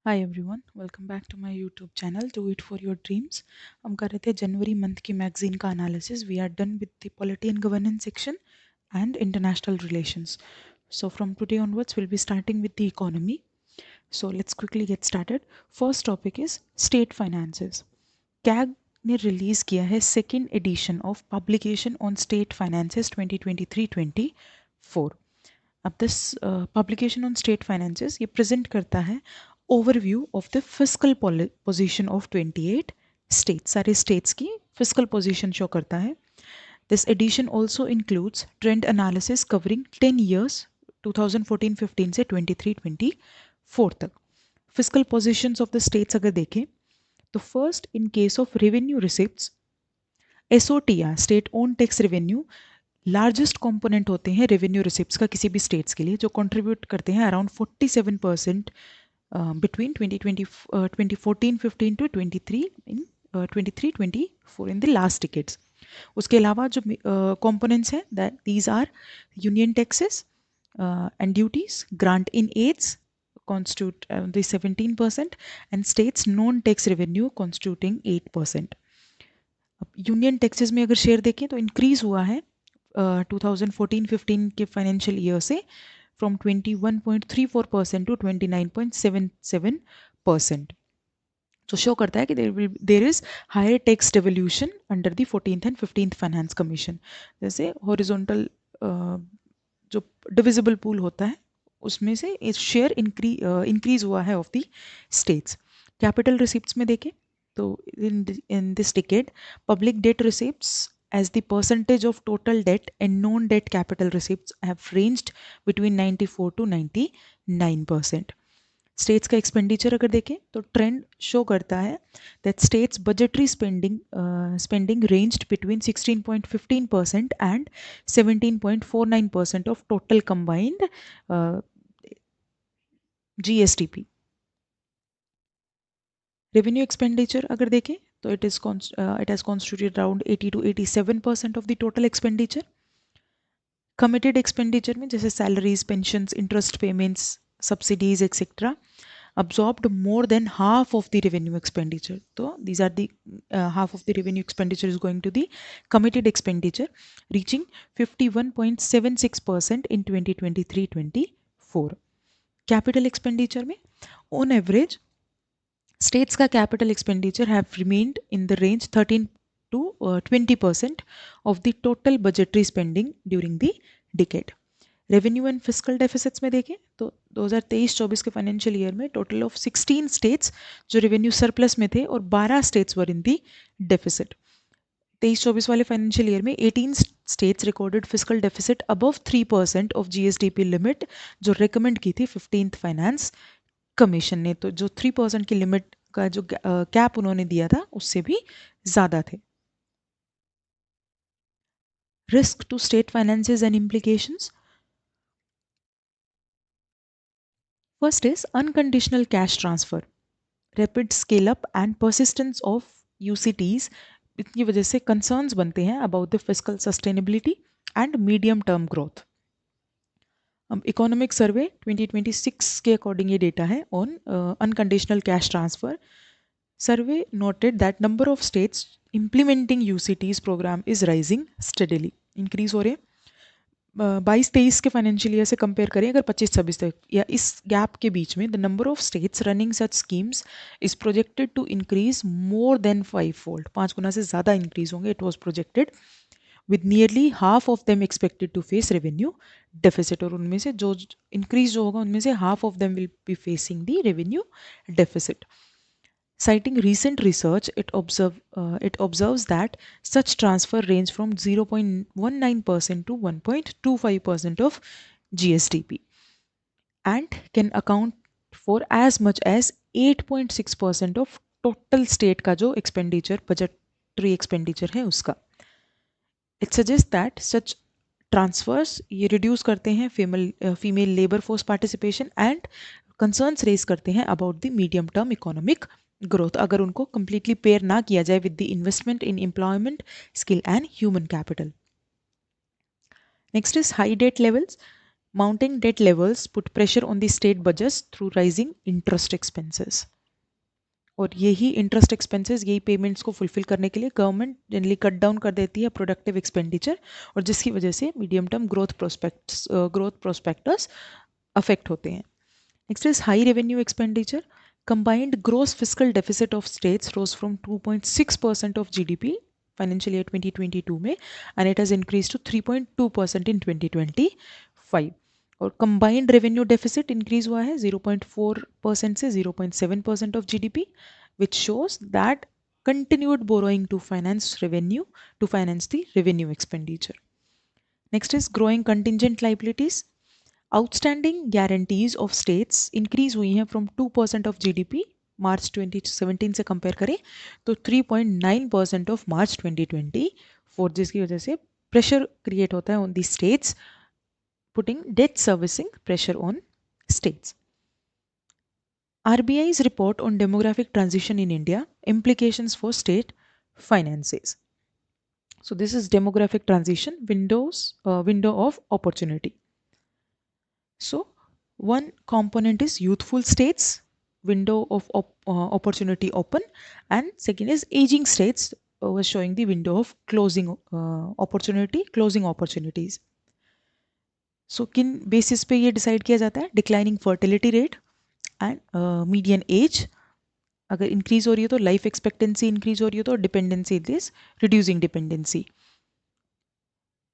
Hi everyone, welcome back to my YouTube channel Do It For Your Dreams. हम कर रहे थे जनवरी मंथ की मैगजीन का analysis. We are done with the polity and governance section and international relations. So from today onwards we'll be starting with the economy. So let's quickly get started. First topic is state finances. CAG ने release किया है second edition of publication on state finances 2023-24. अब this publication on state finances ये present करता है overview of the fiscal position of 28 states. सारे states की fiscal position show करता है. This edition also includes trend analysis covering 10 years 2014-15 से 23-24 तक. Fiscal positions of the states अगर देखें तो first in case of revenue receipts SOTR state own tax revenue largest component होते हैं रेवेन्यू रिसिप्ट्स का किसी भी स्टेट्स के लिए, जो कंट्रीब्यूट करते हैं around 47% between 2014-15 to 23-24 in the last decades. उसके अलावा जो components हैं that these are union taxes and duties, grant in aids constitute the 17% and states non-tax revenue constituting 8%. अब यूनियन टैक्सेस में अगर शेयर देखें तो इंक्रीज हुआ है 2014-15 के फाइनेंशियल ईयर से from 21.34% to 29.77%. So शो करता है कि there is higher tax devolution under the 14th and 15th Finance Commission. जैसे horizontal जो divisible pool होता है उसमें से इस शेयर इंक्रीज हुआ है of the states. Capital receipts में देखें तो in this decade public debt receipts as the percentage of total debt and non-debt capital receipts have ranged between 94 to 99%. States का एक्सपेंडिचर अगर देखें तो ट्रेंड शो करता है that states budgetary spending ranged between 16.15% and 17.49% of total combined GSTP. Revenue expenditure अगर देखें तो it has constituted around 80 to 87% of the total expenditure. Committed expenditure में जैसे salaries, pensions, interest payments, subsidies etcetera absorbed more than half of the revenue expenditure. So these are the half of the revenue expenditure is going to the committed expenditure, reaching 51.76% in 2023-24. Capital expenditure में on average states का capital expenditure have remained in the range 13 to 20% of the total budgetary spending during the decade. Revenue and fiscal deficits में देखें तो 2023-24 के financial year में total of 16 states जो revenue surplus में थे और 12 states were in the deficit. 23-24 वाले फाइनेंशियल ईयर में 18 states recorded fiscal deficit above 3% of GSDP limit जो रिकमेंड की थी 15th फाइनेंस कमीशन ने. तो जो 3% की लिमिट का जो कैप उन्होंने दिया था उससे भी ज़्यादा थे. Risk to state finances and implications. First is unconditional cash transfer, rapid scale up and persistence of UCTs. इतनी वजह से concerns बनते हैं about the fiscal sustainability and medium term growth. Economic survey 2026 के अकॉर्डिंग ये डेटा है on unconditional cash transfer. Survey noted that number of states implementing UCTs program is rising steadily, increase हो रहे हैं. 22-23 के फाइनेंशियल ईयर से compare करें अगर 25-26 तक या इस गैप के बीच में the number of states running such schemes is projected to increase more than 5-fold, 5 गुना से ज़्यादा इंक्रीज होंगे. It was projected with nearly half of them expected to face revenue deficit. और उनमें से जो इंक्रीज जो होगा उनमें से half of them will be facing the revenue deficit. Citing recent research, it observes that such transfer range from 0.19% to 1.25% of GSDP and can account for as much as 8.6% of total state का जो expenditure, budgetary expenditure है उसका. It suggests that such transfers ये reduce करते हैं female labor force participation and concerns raise करते हैं about the medium term economic growth अगर उनको completely pair ना किया जाए with the investment in employment, skill and human capital. Next is high debt levels. Mounting debt levels put pressure on the state budgets through rising interest expenses. और यही interest expenses, यही payments को fulfil करने के लिए government generally cut down कर देती है प्रोडक्टिव एक्सपेंडिचर, और जिसकी वजह से medium term growth prospectus affect होते हैं. Next is high revenue expenditure. Combined gross fiscal deficit of states rose from 2.6% of GDP financial year 2022 में, and it has increased to 3.2% in 2025. और combined revenue deficit increase हुआ है 0.4% से 0.7% of GDP, which shows that continued borrowing to finance the revenue expenditure. Next is growing contingent liabilities. Outstanding guarantees of states increase हुई हैं from 2% of GDP मार्च 2017 से compare करें तो 3.9% of March 2024, जिसकी वजह से प्रेशर क्रिएट होता है on the states, putting debt servicing pressure on states. RBI's report on demographic transition in India, implications for state finances. So this is demographic transition, window of opportunity. So one component is youthful states, window of opportunity open, and second is aging states, was showing the window of closing opportunities. So किन basis पे ये decide किया जाता है? Declining fertility rate and median age. अगर increase हो रही है तो life expectancy increase हो रही है तो dependency is reducing dependency.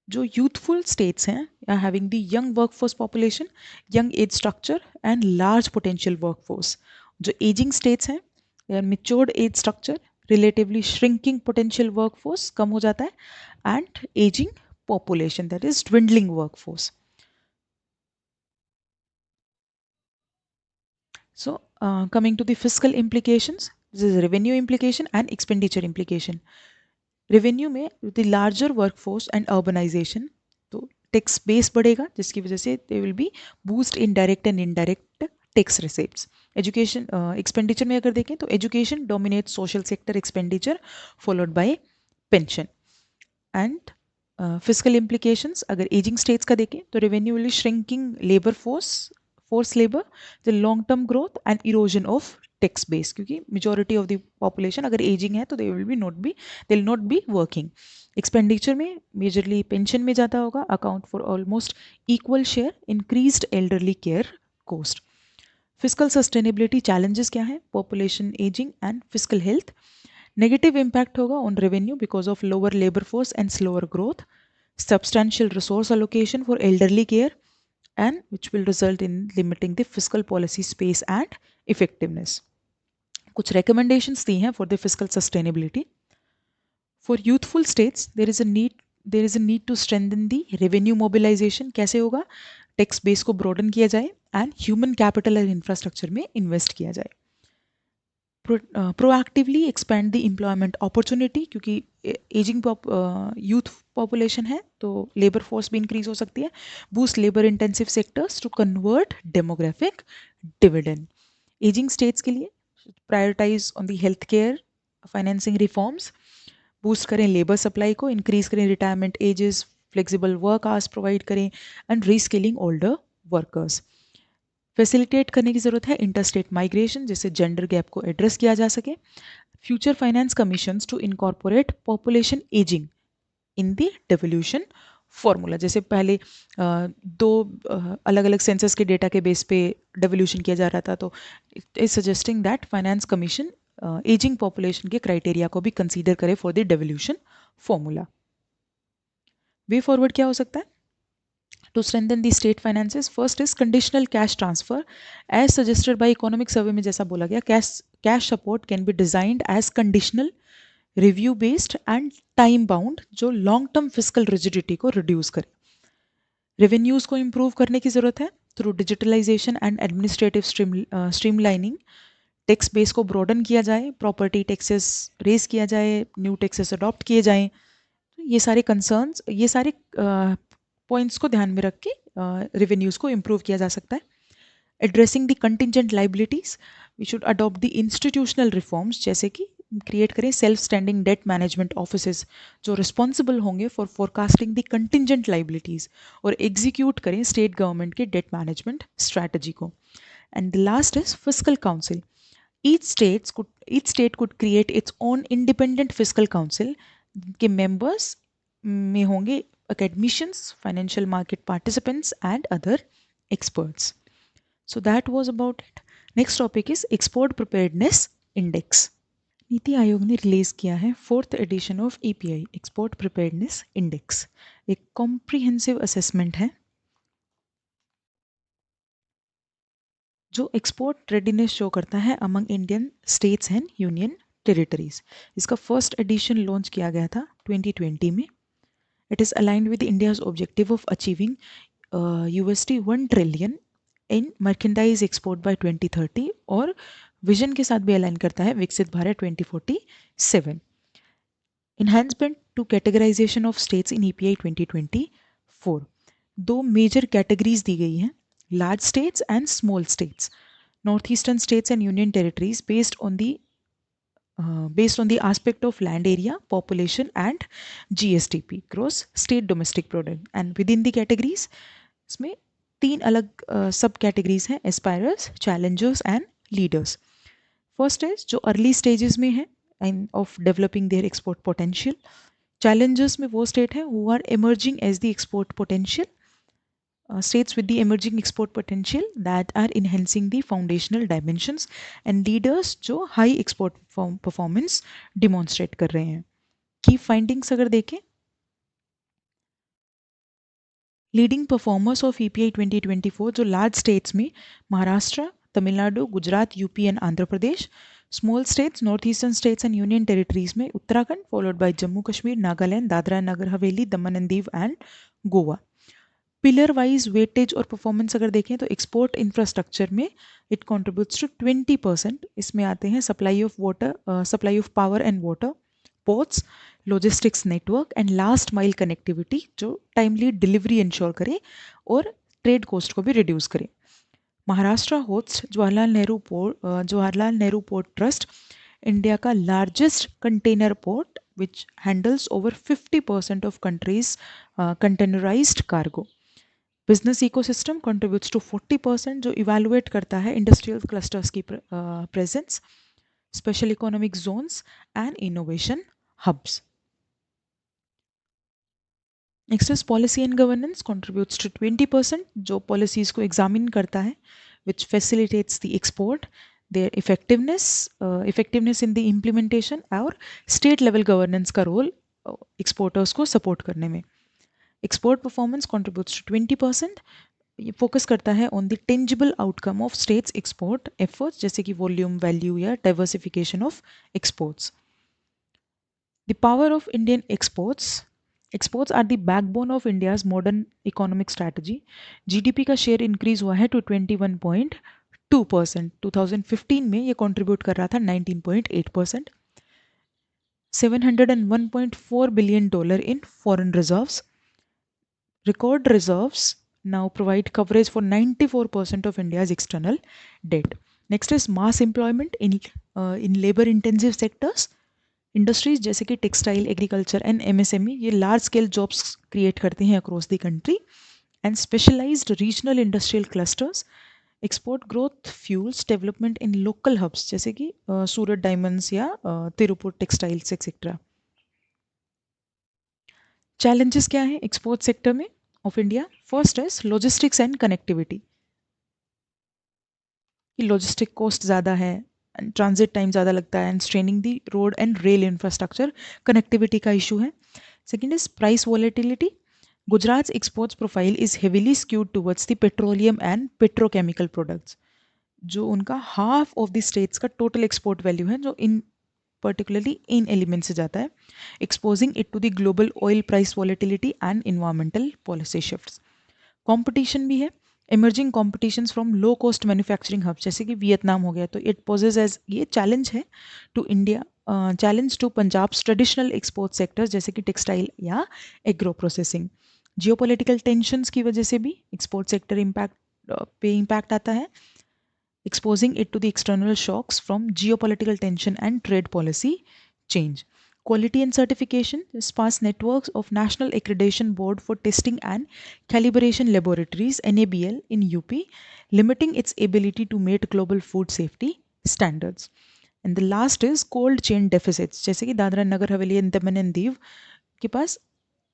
जो यूथफुल स्टेट्स हैं are having the young workforce population, young age structure and large potential workforce. जो एजिंग स्टेट्स हैं they are matured age structure, relatively shrinking potential workforce, कम हो जाता है, and ageing population that is dwindling workforce. So coming to the fiscal implications, this is revenue implication and expenditure implication. Revenue में the larger workforce and urbanisation, तो tax base बढ़ेगा जिसकी वजह से they will be boost in direct and indirect tax receipts. Education expenditure में अगर देखें तो education dominate social sector expenditure followed by pension. And physical implications अगर एजिंग स्टेट्स का देखें तो revenue will shrinking labour force labour, the long term growth and erosion of tax base, क्योंकि majority of the population अगर ageing है तो they will not be working. Expenditure में majorly pension में ज़्यादा होगा, account for almost equal share increased elderly care cost. Physical sustainability challenges क्या है? Population ageing and physical health. Negative impact होगा on revenue because of lower labour force and slower growth, substantial resource allocation for elderly care, and which will result in limiting the fiscal policy space and effectiveness. कुछ recommendations दी हैं for the fiscal sustainability. For youthful states, there is a need to strengthen the revenue mobilization. कैसे होगा? Tax base को broaden किया जाए and human capital and infrastructure में invest किया जाए. Proactively expand the employment opportunity, क्योंकि एजिंग यूथ पॉपुलेशन है तो लेबर फोर्स भी इंक्रीज हो सकती है. Boost labour intensive sectors to convert demographic dividend. Ageing states के लिए prioritise on the health care financing reforms, boost करें लेबर सप्लाई को, इंक्रीज करें retirement ages, flexible work hours provide करें and reskilling older workers. Facilitate करने की ज़रूरत है इंटरस्टेट माइग्रेशन, जिससे जेंडर गैप को एड्रेस किया जा सके. Future finance commissions to incorporate population ageing in the devolution formula. जैसे पहले दो अलग अलग सेंसस के डेटा के बेस पे डेवोल्यूशन किया जा रहा था, तो it is suggesting that finance commission ageing population के क्राइटेरिया को भी कंसीडर करे for the devolution formula. Way forward क्या हो सकता है? To strengthen the state finances, first is conditional cash transfer. As suggested by economic survey में जैसा बोला गया, cash support can be designed as conditional, review based and time bound, जो long term fiscal rigidity को reduce करे. Revenues को improve करने की ज़रूरत है through digitalization and administrative streamlining. Tax base को broaden किया जाए, property taxes raise किया जाए, new taxes adopt किए जाएं. ये सारे concerns, ये सारे पॉइंट्स को ध्यान में रख के रेवेन्यूज़ को इम्प्रूव किया जा सकता है. Addressing the contingent liabilities, we should adopt the institutional reforms, जैसे कि क्रिएट करें self standing debt management offices जो रिस्पॉन्सिबल होंगे for forecasting the contingent liabilities और एग्जीक्यूट करें स्टेट गवर्नमेंट के डेट मैनेजमेंट स्ट्रैटेजी को. And the last is fiscal council. Each state could create its own independent fiscal council के members में होंगे academicians, financial market participants and other experts. So that was about it. Next topic is export preparedness index. NITI Aayog ने release किया है 4th edition of EPI export preparedness index. एक comprehensive assessment है जो export readiness show करता है among Indian states and union territories. इसका first edition launch किया गया था 2020 में. It is aligned with India's objective of achieving $1 trillion in merchandise export by 2030 और विजन के साथ भी अलाइन करता है Viksit Bharat 2047. Enhancement to categorisation of states in EPI 2024. 2 major categories दी गई हैं, large states and small states, northeastern states and union territories based on the aspect of land area, population and GSDP, gross state domestic product. And within the categories इसमें 3 अलग सब categories हैं, aspirers, challengers and leaders. First है जो early stages में है and of developing their export potential. Challengers में वो स्टेट है who are emerging as the export potential, states with the emerging export potential that are enhancing the foundational dimensions, and leaders जो high export performance demonstrate कर रहे हैं. Key findings अगर देखें, leading performers of EPI 2024 जो large states में Maharashtra, Tamil Nadu, Gujarat, UP and Andhra Pradesh. Small states north eastern states and union territories में Uttarakhand followed by Jammu Kashmir, Nagaland, Dadra Nagar Haveli, Daman and Diu and Goa. Pillar wise weightage और परफॉर्मेंस अगर देखें तो एक्सपोर्ट इंफ्रास्ट्रक्चर में इट कंट्रीब्यूट्स टू 20%. इसमें आते हैं supply of water, supply of power and water, ports, logistics network and last mile connectivity जो टाइमली डिलीवरी इंश्योर करे और ट्रेड कॉस्ट को भी रिड्यूस करे. Maharashtra host Jawaharlal Nehru port trust, India का largest container port which handles over 50% of countries containerised cargo. Business ecosystem contributes to 40% जो evaluate करता है इंडस्ट्रियल क्लस्टर्स की presence, special economic zones and innovation hubs. Next is policy and governance contributes to 20% जो policies को examine करता है which facilitates the export, their effectiveness in the implementation और state level governance का role exporters को support करने में. Export performance contributes to 20%. ये फोकस करता है on the tangible outcome of states export efforts जैसे कि वॉल्यूम, वैल्यू या diversification of exports. The power of Indian exports. Exports are the backbone of India's modern economic strategy. GDP का share increase हुआ है to 21.2%. 2015 में ये contribute कर रहा था 19.8%. $701.4 billion in foreign reserves. Record reserves now provide coverage for 94% of India's external debt. Next is mass employment in labor intensive sectors. Industries जैसे कि टेक्सटाइल, एग्रीकल्चर एंड MSME ये लार्ज स्केल जॉब्स क्रिएट करते हैं across the country. And specialised regional industrial clusters. Export growth fuels development in local hubs जैसे कि सूरत diamonds या Tiruppur textiles etcetera. Challenges क्या है एक्सपोर्ट सेक्टर में ऑफ इंडिया? फर्स्ट है logistics and connectivity. Logistic cost ज़्यादा है, ट्रांजिट टाइम ज़्यादा लगता है and straining the road and rail infrastructure, connectivity का इशू है. Second is price volatility. Gujarat exports profile is heavily skewed towards the petroleum and petrochemical products जो उनका half of the states का टोटल एक्सपोर्ट वैल्यू है जो in particularly in element से जाता है, exposing it to the global oil price volatility and environmental policy shifts. Competition भी है, emerging competitions from low cost manufacturing hub जैसे कि वियतनाम हो गया, तो इट पोजेज एज ये चैलेंज है to India, challenge to Punjab's traditional export sectors जैसे कि टेक्सटाइल या एग्रो प्रोसेसिंग. जियोपॉलिटिकल टेंशंस की वजह से भी एक्सपोर्ट सेक्टर इम्पैक्ट आता है. exposing it to the external shocks from geopolitical tension and trade policy change. Quality and certification: sparse networks of National Accreditation Board for Testing and Calibration Laboratories (NABL) in UP, limiting its ability to meet global food safety standards. And the last is cold chain deficits, जैसे कि Dadra Nagar Haveli and Daman and Diu के पास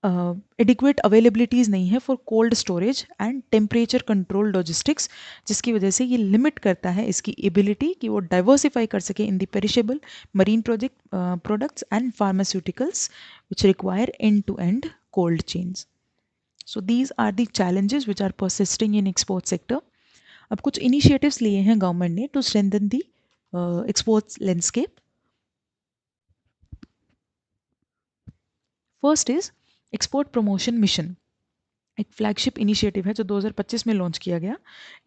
adequate availabilities नहीं है for cold storage and temperature control logistics, जिसकी वजह से ये limit करता है इसकी एबिलिटी कि वो डाइवर्सिफाई कर सके in the perishable marine products and pharmaceuticals which require end to end cold chains. So these are the challenges which are persisting in export sector. अब कुछ इनिशिएटिव्स लिए हैं गवर्नमेंट ने to strengthen the exports landscape. First is export promotion mission. एक flagship initiative है जो 2025 में launch किया गया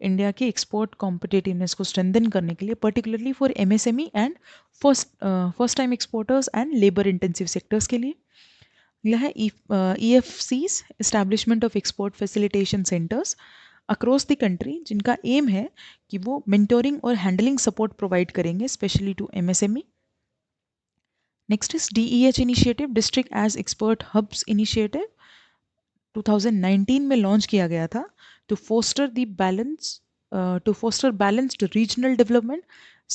इंडिया के एक्सपोर्ट कॉम्पिटिटिवनेस को स्ट्रेंथन करने के लिए, particularly for MSME and first time exporters and labour intensive sectors के लिए. यह है EFCs, establishment of export facilitation centres across the country, जिनका एम है कि वो मेंटोरिंग और हैंडलिंग सपोर्ट प्रोवाइड करेंगे specially to MSME. Next is DEH initiative, district as export hubs initiative, 2019 में लॉन्च किया गया था to foster balanced regional development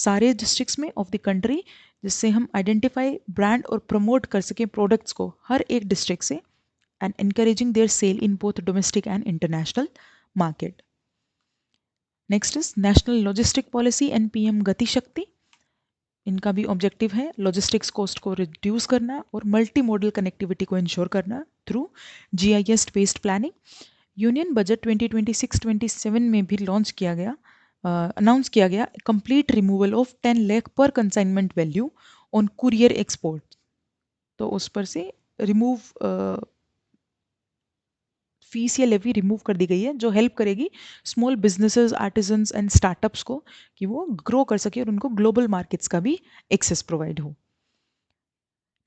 सारे डिस्ट्रिक्ट्स में ऑफ द कंट्री, जिससे हम आइडेंटिफाई ब्रांड और प्रमोट कर सकें प्रोडक्ट्स को हर एक डिस्ट्रिक्ट से and encouraging their sale in both domestic and international market. Next is national logistic policy and PM Gati शक्ति. इनका भी ऑब्जेक्टिव है लॉजिस्टिक्स कॉस्ट को रिड्यूस करना और मल्टी मॉडल कनेक्टिविटी को इंश्योर करना through GIS based planning. Union budget 2026-27 में भी लॉन्च किया गया, अनाउंस किया गया कंप्लीट रिमूवल ऑफ 10 लाख पर consignment value on courier export. तो उस पर से रिमूव फीस या लेवी रिमूव कर दी गई है, जो हेल्प करेगी small businesses, artisans and startups को कि वो ग्रो कर सके और उनको ग्लोबल मार्केट्स का भी एक्सेस प्रोवाइड हो.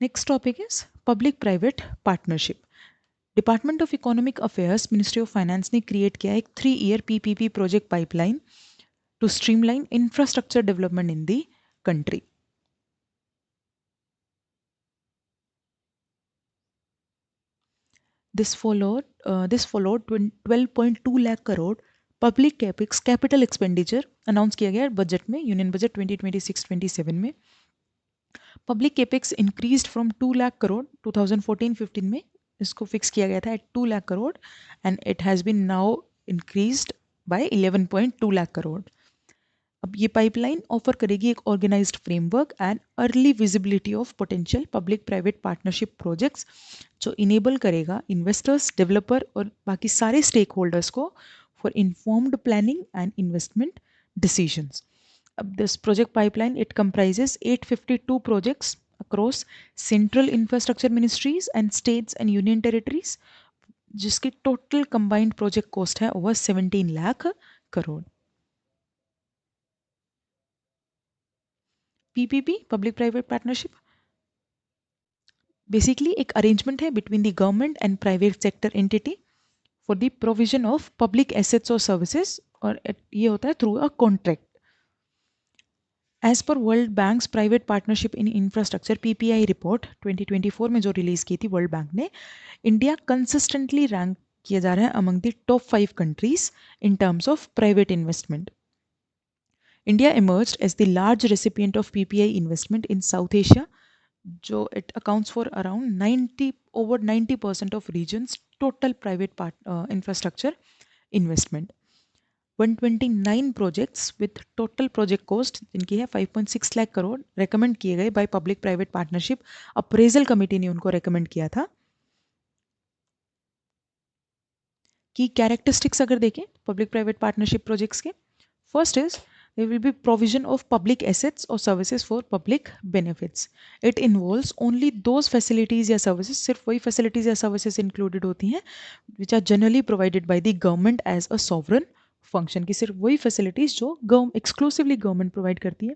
Next topic is public private partnership. Department of economic affairs, ministry of finance ने क्रिएट किया एक 3-year PPP project pipeline to streamline infrastructure development in the country. This followed 12.2 lakh crore public capex capital expenditure announce किया गया budget में, union budget 2026-27 में. Public capex increased from 2 lakh crore 2014-15 में, इसको fix किया गया था at 2 lakh crore and it has been now increased by 11.2 lakh crore. अब ये पाइपलाइन ऑफर करेगी एक organised framework and early visibility of potential public private partnership projects, जो इनेबल करेगा इन्वेस्टर्स, डेवलपर और बाकी सारे स्टेक होल्डर्स को for informed planning and investment decisions. अब this project pipeline it comprises 852 projects across central infrastructure ministries and states and union territories, जिसकी total combined project cost है over 17 lakh crore. PPP, public private partnership, basically एक arrangement है between the government and private sector entity for the provision of public assets और services, और ये होता है through a contract. As per world bank's private partnership in infrastructure PPI report 2024 में जो release की थी वर्ल्ड बैंक ने, इंडिया कंसिस्टेंटली रैंक किया जा रहा है among the top 5 countries in terms of private investment. India emerged as the large recipient of PPI investment in South Asia, जो it accounts for around over 90% of region's total private infrastructure investment. 129 projects with total project cost जिनकी है 5.6 lakh crore recommend किए गए by public private partnership. Appraisal committee ने उनको recommend किया था. की कैरेक्टरिस्टिक्स अगर देखें पब्लिक प्राइवेट पार्टनरशिप प्रोजेक्ट्स के, first is there will be provision of public assets or services for public benefits. It involves only those facilities या services, सिर्फ वही facilities या services included होती हैं which are generally provided by the government as a sovereign function, की सिर्फ वही facilities जो exclusively government provide करती है.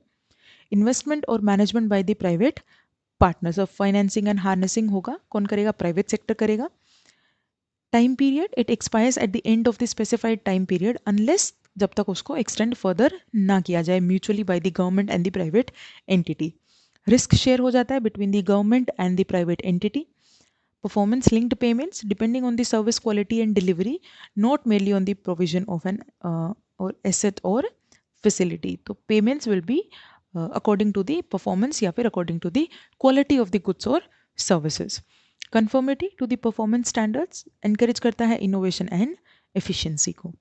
Investment और management by the private partners of financing and harnessing होगा, कौन करेगा? Private sector करेगा. Time period, it expires at the end of the specified time period unless जब तक उसको एक्सटेंड फर्दर ना किया जाए mutually by the government and the private entity. Risk share हो जाता है between the government and the private entity. Performance linked payments depending on the service quality and delivery, not merely on the provision of an or asset or facility. तो payments will be according to the performance या फिर according to the quality of the goods or services. Conformity to the performance standards encourage करता है innovation and efficiency को.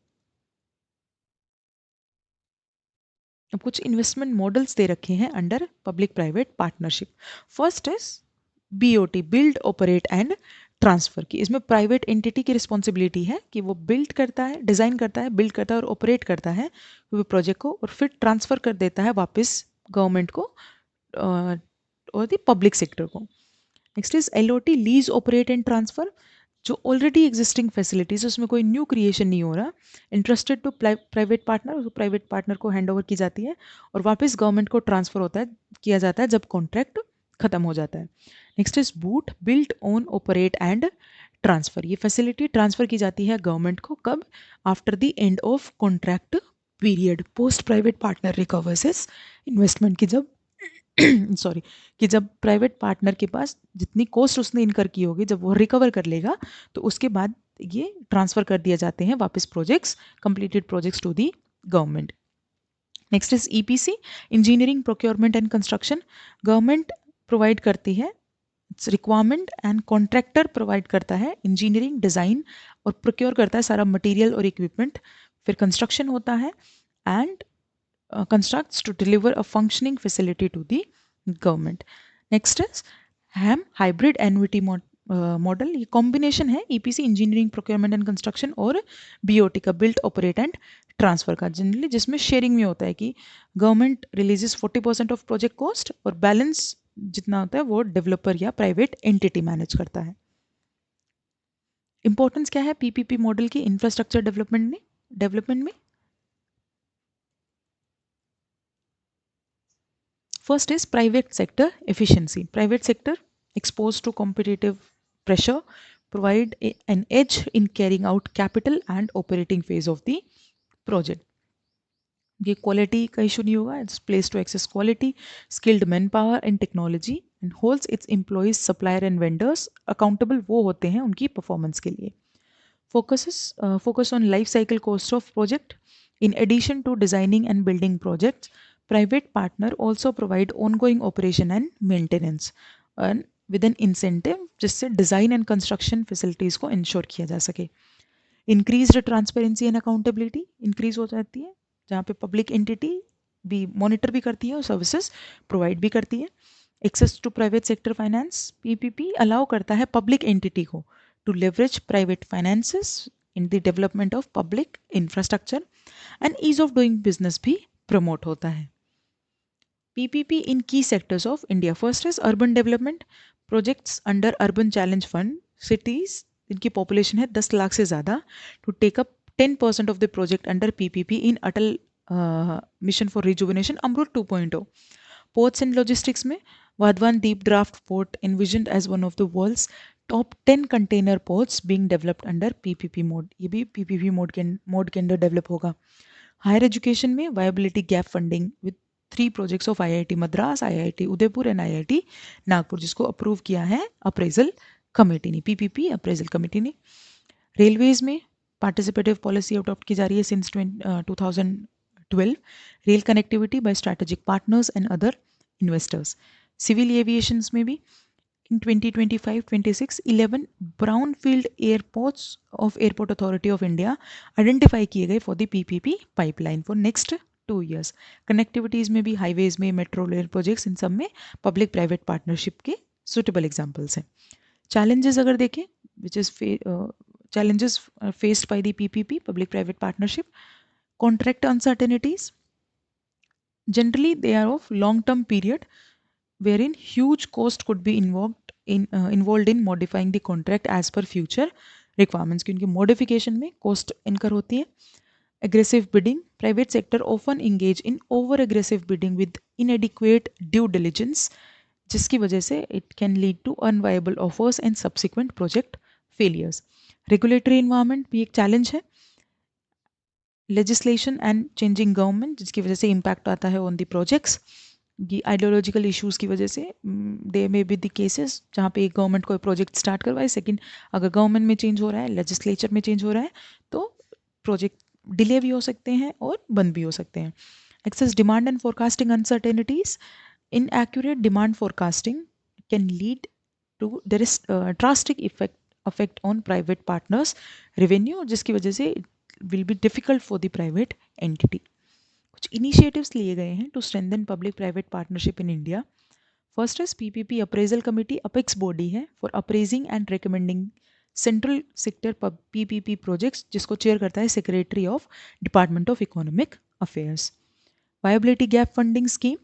अब कुछ investment models दे रखे हैं under public private partnership. First is BOT, build operate and transfer की. इसमें private entity की रिस्पॉन्सिबिलिटी है कि वो बिल्ड करता है, डिज़ाइन करता है, बिल्ड करता है और ऑपरेट करता है वो प्रोजेक्ट को और फिर ट्रांसफ़र कर देता है वापस गवर्नमेंट को और द पब्लिक सेक्टर को. Next is LOT, lease operate and transfer. जो ऑलरेडी एग्जिस्टिंग फैसिलिटीज उसमें कोई न्यू क्रिएशन नहीं हो रहा, interested to private partner, private partner को हैंड ओवर की जाती है और वापस गवर्नमेंट को ट्रांसफर होता है किया जाता है जब कॉन्ट्रैक्ट खत्म हो जाता है. Next is boot, build own operate and transfer. ये फैसिलिटी ट्रांसफर की जाती है गवर्नमेंट को कब? After the end of contract period, post private partner recovers his investment की जब सॉरी कि जब प्राइवेट पार्टनर के पास जितनी कॉस्ट उसने इनकर की होगी जब वो रिकवर कर लेगा तो उसके बाद ये ट्रांसफ़र कर दिया जाते हैं वापस projects, completed projects to the government. Next is EPC, engineering procurement and construction. Government provide करती है रिक्वायरमेंट एंड कॉन्ट्रैक्टर प्रोवाइड करता है इंजीनियरिंग, डिज़ाइन और प्रोक्योर करता है सारा मटेरियल और इक्विपमेंट. फिर कंस्ट्रक्शन होता है and constructs to deliver a functioning facility to the government. Next is HAM, hybrid annuity model. ये कॉम्बिनेशन है EPC, engineering procurement and construction और BOT का, बिल्ड ऑपरेट एंड ट्रांसफर का, जनरली जिसमें शेयरिंग में होता है कि government releases 40% of project cost और बैलेंस जितना होता है वो डेवलपर या प्राइवेट एंटिटी मैनेज करता है. इंपॉर्टेंस क्या है PPP मॉडल की इंफ्रास्ट्रक्चर डेवलपमेंट में? First is private sector efficiency. Private sector exposed to competitive pressure provide an edge in carrying out capital and operating phase of the project. ये quality का issue नहीं होगा. It's placed to access quality, skilled manpower and technology and holds its employees, supplier and vendors accountable वो होते हैं उनकी performance के लिए. Focus on life cycle cost of project. In addition to designing and building projects, private partner also provide ongoing operation and maintenance and with an incentive जिससे design and construction facilities को ensure किया जा सके. Increased transparency and accountability increase हो जाती है जहाँ पे public entity भी monitor भी करती है और services provide भी करती है. Access to private sector finance, PPP allow करता है public entity को to leverage private finances in the development of public infrastructure and ease of doing business भी promote होता है. PPP in key sectors of India. First is urban development. Projects under Urban Challenge Fund. Cities इनकी population है 10 लाख से ज़्यादा to take up 10% of the project under PPP in Atal Mission for Rejuvenation Amrut 2.0. Ports and logistics में Vadhavan Deep Draft Port envisioned as one of the world's top 10 container ports being developed under PPP mode. ये भी PPP mode के अंदर develop होगा. Higher education में viability gap funding with 3 projects of IIT Madras, IIT Udaipur and IIT Nagpur जिसको approve किया है appraisal committee ने, PPP अप्रेजल कमेटी ने. रेलवेज में पार्टिसिपेटिव पॉलिसी अडॉप्ट की जा रही है since 2012. Rail connectivity by strategic partners and other investors. Civil aviations में भी in 2025-26 11 brownfield airports of Airport Authority of India identify किए गए for the PPP pipeline for next 2 years. Connectivities में भी हाईवेज में मेट्रो रेल प्रोजेक्ट्स इन सब में public private partnership के सुटेबल एग्जाम्पल्स हैं. चैलेंजेस अगर देखें which is challenges faced by the PPP, public private partnership. Contract uncertainties, generally they are of long term period wherein huge cost could be involved in modifying the contract as per future requirements, क्योंकि modification में cost incur होती है. Aggressive bidding, private sector often engage in over aggressive bidding with inadequate due diligence, जिसकी वजह से it can lead to unviable offers and subsequent project failures. Regulatory environment भी एक challenge है. लेजिस्लेशन एंड चेंजिंग गवर्नमेंट, जिसकी वजह से impact आता है ऑन द प्रोजेक्ट्स। ये आइडियोलॉजिकल इश्यूज़ की वजह से दे मे बी द केसेस जहाँ पे एक गवर्नमेंट कोई प्रोजेक्ट स्टार्ट करवाए, सेकंड अगर गवर्नमेंट में चेंज हो रहा है, लेजिस्लेचर में चेंज हो रहा है, तो प्रोजेक्ट डिले भी हो सकते हैं और बंद भी हो सकते हैं। Excess demand and forecasting uncertainties, inaccurate demand forecasting can lead to there is drastic effect on private partners revenue, जिसकी वजह से will be difficult for the private entity. कुछ इनिशिएटिव्स लिए गए हैं to strengthen public private partnership in India. First is PPP appraisal committee, apex body है for appraising and recommending central sector PPP projects, जिसको chair करता है secretary of department of economic affairs. Viability gap funding scheme,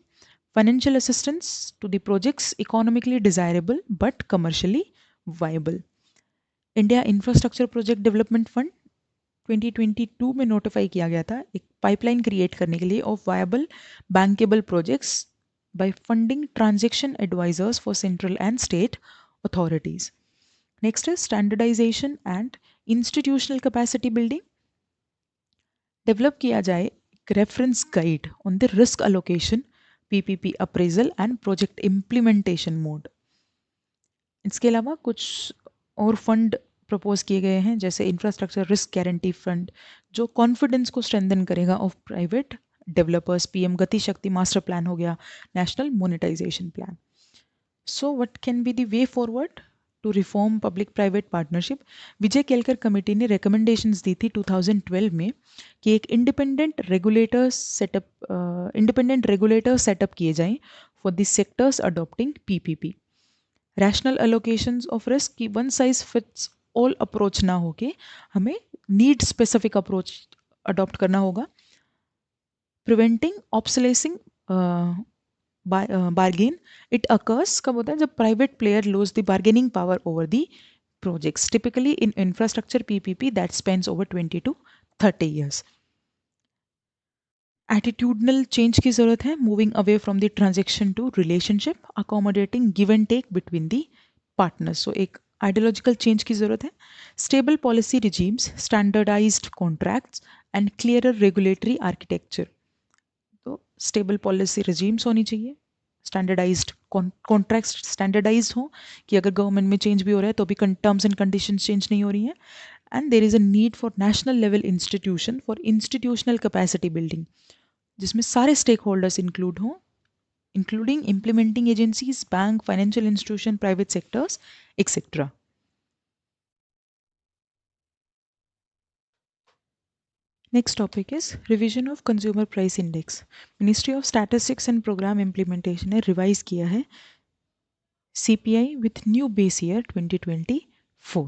financial assistance to the projects economically desirable but commercially viable. India infrastructure project development fund 2022 में notify किया गया था एक pipeline create करने के लिए of viable bankable projects by funding transaction advisors for central and state authorities. Next is standardisation and institutional capacity building, develop किया जाए reference guide on the risk allocation, PPP appraisal and project implementation mode. इसके अलावा कुछ और fund propose किए गए हैं, जैसे इंफ्रास्ट्रक्चर रिस्क गारंटी फंड जो कॉन्फिडेंस को स्ट्रेंथन करेगा of private developers, PM Gati Shakti master plan हो गया, national monetisation plan. So what can be the way forward to reform public private partnership? Vijay Kelkar committee ने रिकमेंडेशंस दी थी 2012 में कि एक इंडिपेंडेंट रेगुलेटर सेटअप किए जाएं for the sectors adopting PPP. Rational allocations of risk की one size fits all approach ना होके हमें नीड स्पेसिफिक अप्रोच अडॉप्ट करना होगा। Preventing obsolescing bargain, it occurs कब होता है? जब private player lose the bargaining power over the projects, typically in infrastructure PPP that spans over 20 to 30 years. Attitudinal change की जरूरत है, moving away from the transaction to relationship, accommodating give and take between the partners. So एक ideological change की जरूरत है। Stable policy regimes, standardised contracts and clearer regulatory architecture. तो stable policy regimes होनी चाहिए, स्टैंडर्डाइज्ड कॉन्ट्रैक्ट्स स्टैंडर्डाइज्ड हो कि अगर गवर्नमेंट में चेंज भी हो रहा है तो भी टर्म्स एंड कंडीशंस चेंज नहीं हो रही हैं। And there is a need for national level institution for institutional capacity building, जिसमें सारे स्टेक होल्डर्स इंक्लूड हों, including implementing agencies, bank, financial institution, private sectors etcetera. Next topic is revision of consumer price index. Ministry of Statistics and Program Implementation ने revise किया है CPI with new base year 2024.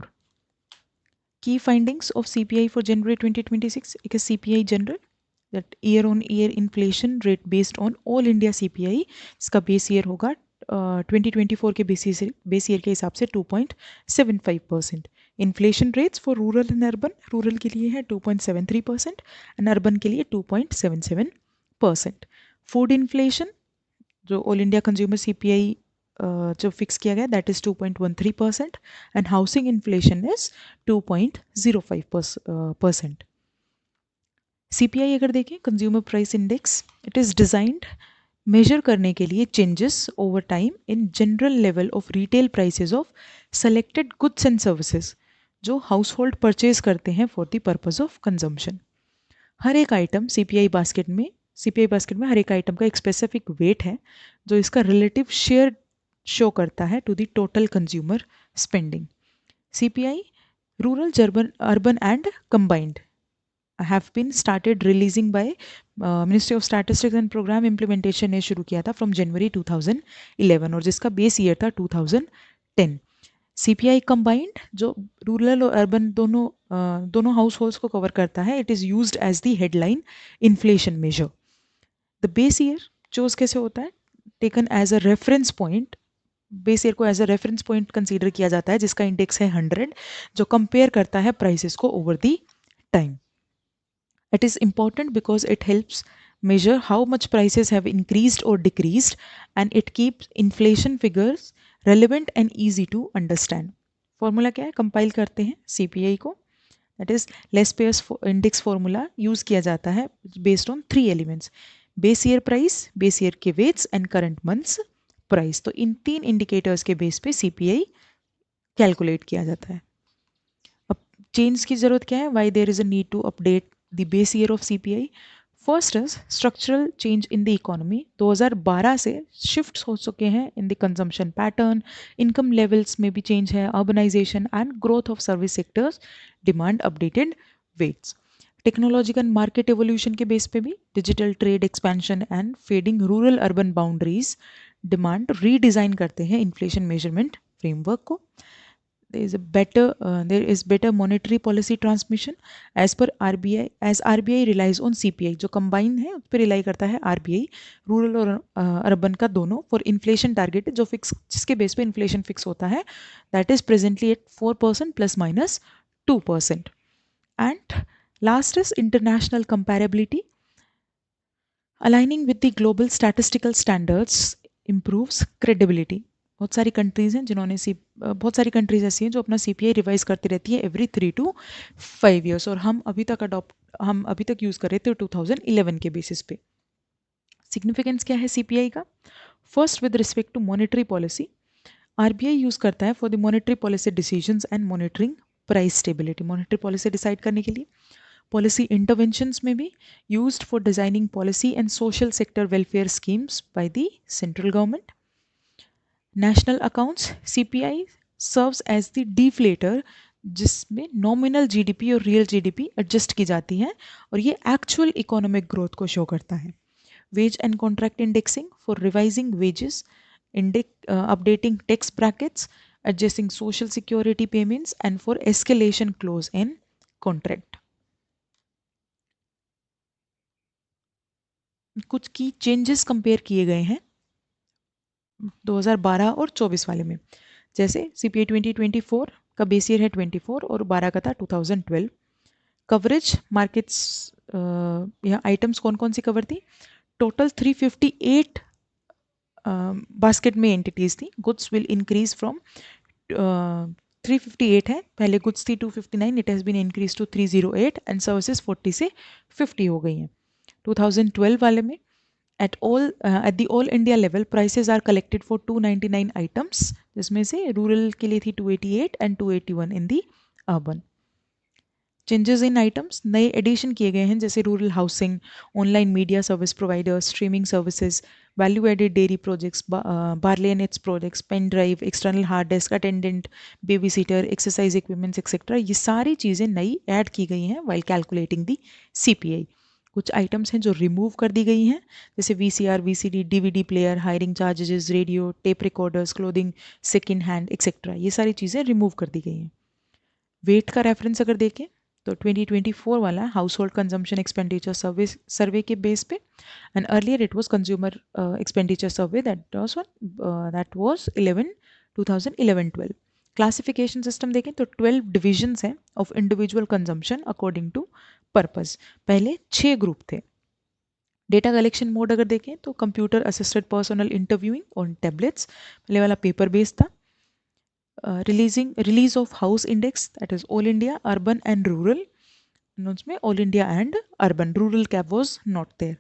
Key findings of CPI for January 2026. एक है CPI general, that year on year inflation rate based on all India CPI, इसका base year होगा 2024 के base year के हिसाब से 2.75%. Inflation rates for rural and urban, rural के लिए है 2.73% एंड अर्बन के लिए 2.77%. फूड इन्फ्लेशन जो ऑल इंडिया कंज्यूमर सीपीआई जो फिक्स किया गया that is 2.13% and housing inflation is 2.05%. CPI अगर देखें consumer price index, it is designed measure करने के लिए changes over time in general level of retail prices of selected goods and services जो household purchase करते हैं for the purpose of consumption. हर एक आइटम सीपीआई बास्केट में हर एक आइटम का एक स्पेसिफिक वेट है जो इसका रिलेटिव शेयर शो करता है to the total consumer spending. CPI rural, urban and combined have been started releasing by Ministry of Statistics and Program Implementation ने शुरू किया था from January 2011 और जिसका बेस ईयर था 2010. CPI combined जो रूरल और अर्बन दोनों हाउस होल्ड्स को कवर करता है, it is used as the headline inflation measure. The base year choose कैसे होता है? Taken as a reference point, base year को as a reference point consider किया जाता है जिसका इंडेक्स है 100 जो कंपेयर करता है प्राइसेस को over the time. It is important because it helps measure how much prices have increased or decreased and it keeps inflation figures relevant and easy to understand. Formula क्या है? Compile करते हैं CPI को that is Laspeyres index formula use किया जाता है based on 3 elements, base year price, base year के weights and current months price. तो इन 3 इंडिकेटर्स के बेस पे सीपीआई कैलकुलेट किया जाता है। अब चेंज की जरूरत क्या है, why there is a need to update the base year of CPI. First is structural change in the economy. 2012 से शिफ्ट हो चुके हैं in the consumption pattern, income levels में भी चेंज है, urbanisation and growth of service sectors demand updated weights. Technological market evolution के base पे भी digital trade expansion and fading rural urban boundaries demand redesign करते हैं इन्फ्लेशन मेजरमेंट फ्रेमवर्क को। there is better monetary policy transmission as per RBI, as RBI relies on CPI, जो combine है उस पर रिलाई करता है RBI रूरल और अर्बन का दोनों फॉर इन्फ्लेशन टारगेट जो फिक्स, जिसके बेस पे इन्फ्लेशन फिक्स होता है, that is presently at 4% plus minus 2%। And last is international comparability, aligning with the global statistical standards improves credibility. बहुत सारी कंट्रीज़ हैं जिन्होंने बहुत सारी कंट्रीज ऐसी हैं जो अपना सीपीआई रिवाइज करती रहती है एवरी 3 to 5 years, और हम अभी तक यूज़ कर रहे थे 2011 के बेसिस पे। सिग्निफिकेंस क्या है सीपीआई का? First, with respect to monetary policy, RBI use करता है for the monetary policy decisions and monitoring price stability, monetary policy decide करने के लिए। पॉलिसी इंटरवेंशंस में भी used for designing policy and social sector welfare schemes by the central government. National accounts, CPI serves as the deflator, जिसमें nominal GDP और real GDP adjust की जाती हैं और ये एक्चुअल इकोनॉमिक ग्रोथ को शो करता है। Wage and contract indexing for revising wages, updating tax brackets, adjusting social security payments, and for escalation clause in contract. कुछ की चेंजेस कंपेयर किए गए हैं 2012 और 24 वाले में। जैसे सीपीआई 2024 का बेस ईयर है 24 और 12 का था 2012। कवरेज मार्केट्स, यहाँ आइटम्स कौन कौन सी कवर थी? टोटल 358 बास्केट में एंटिटीज थी। गुड्स विल इंक्रीज फ्रॉम 358 है, पहले गुड्स थी 259, it has been increase to 308 and services 40 से 50 हो गई हैं। 2012 वाले में at the all India level prices are collected for 299 items, जिसमें से रूरल के लिए थी 288 and 281 in the urban. Changes in items, नए एडिशन किए गए हैं जैसे rural housing, online media service providers, streaming services, value added dairy projects, barley and its projects, pen drive, external hard disk, attendant, babysitter, exercise equipments etcetera, ये सारी चीज़ें नई add की गई हैं वाइल कैलकुलेटिंग दी सीपीआई। कुछ items हैं जो रिमूव कर दी गई हैं जैसे VCR, VCD, DVD player, hiring charges, radio, tape recorders, clothing, second hand etcetera, ये सारी चीज़ें रिमूव कर दी गई हैं। वेट का रेफरेंस अगर देखें तो 2024 वाला household consumption expenditure survey के बेस पे, and earlier it was consumer expenditure survey that was 2011-12। Classification system देखें तो 12 डिविजन्स हैं of individual consumption according to purpose. पहले 6 ग्रुप थे। डेटा कलेक्शन मोड अगर देखें तो computer assisted personal interviewing on tablets, पहले वाला पेपर बेस्ड था। release of house index, that is all India, urban and rural, उसमें all India and urban, rural cap was not there.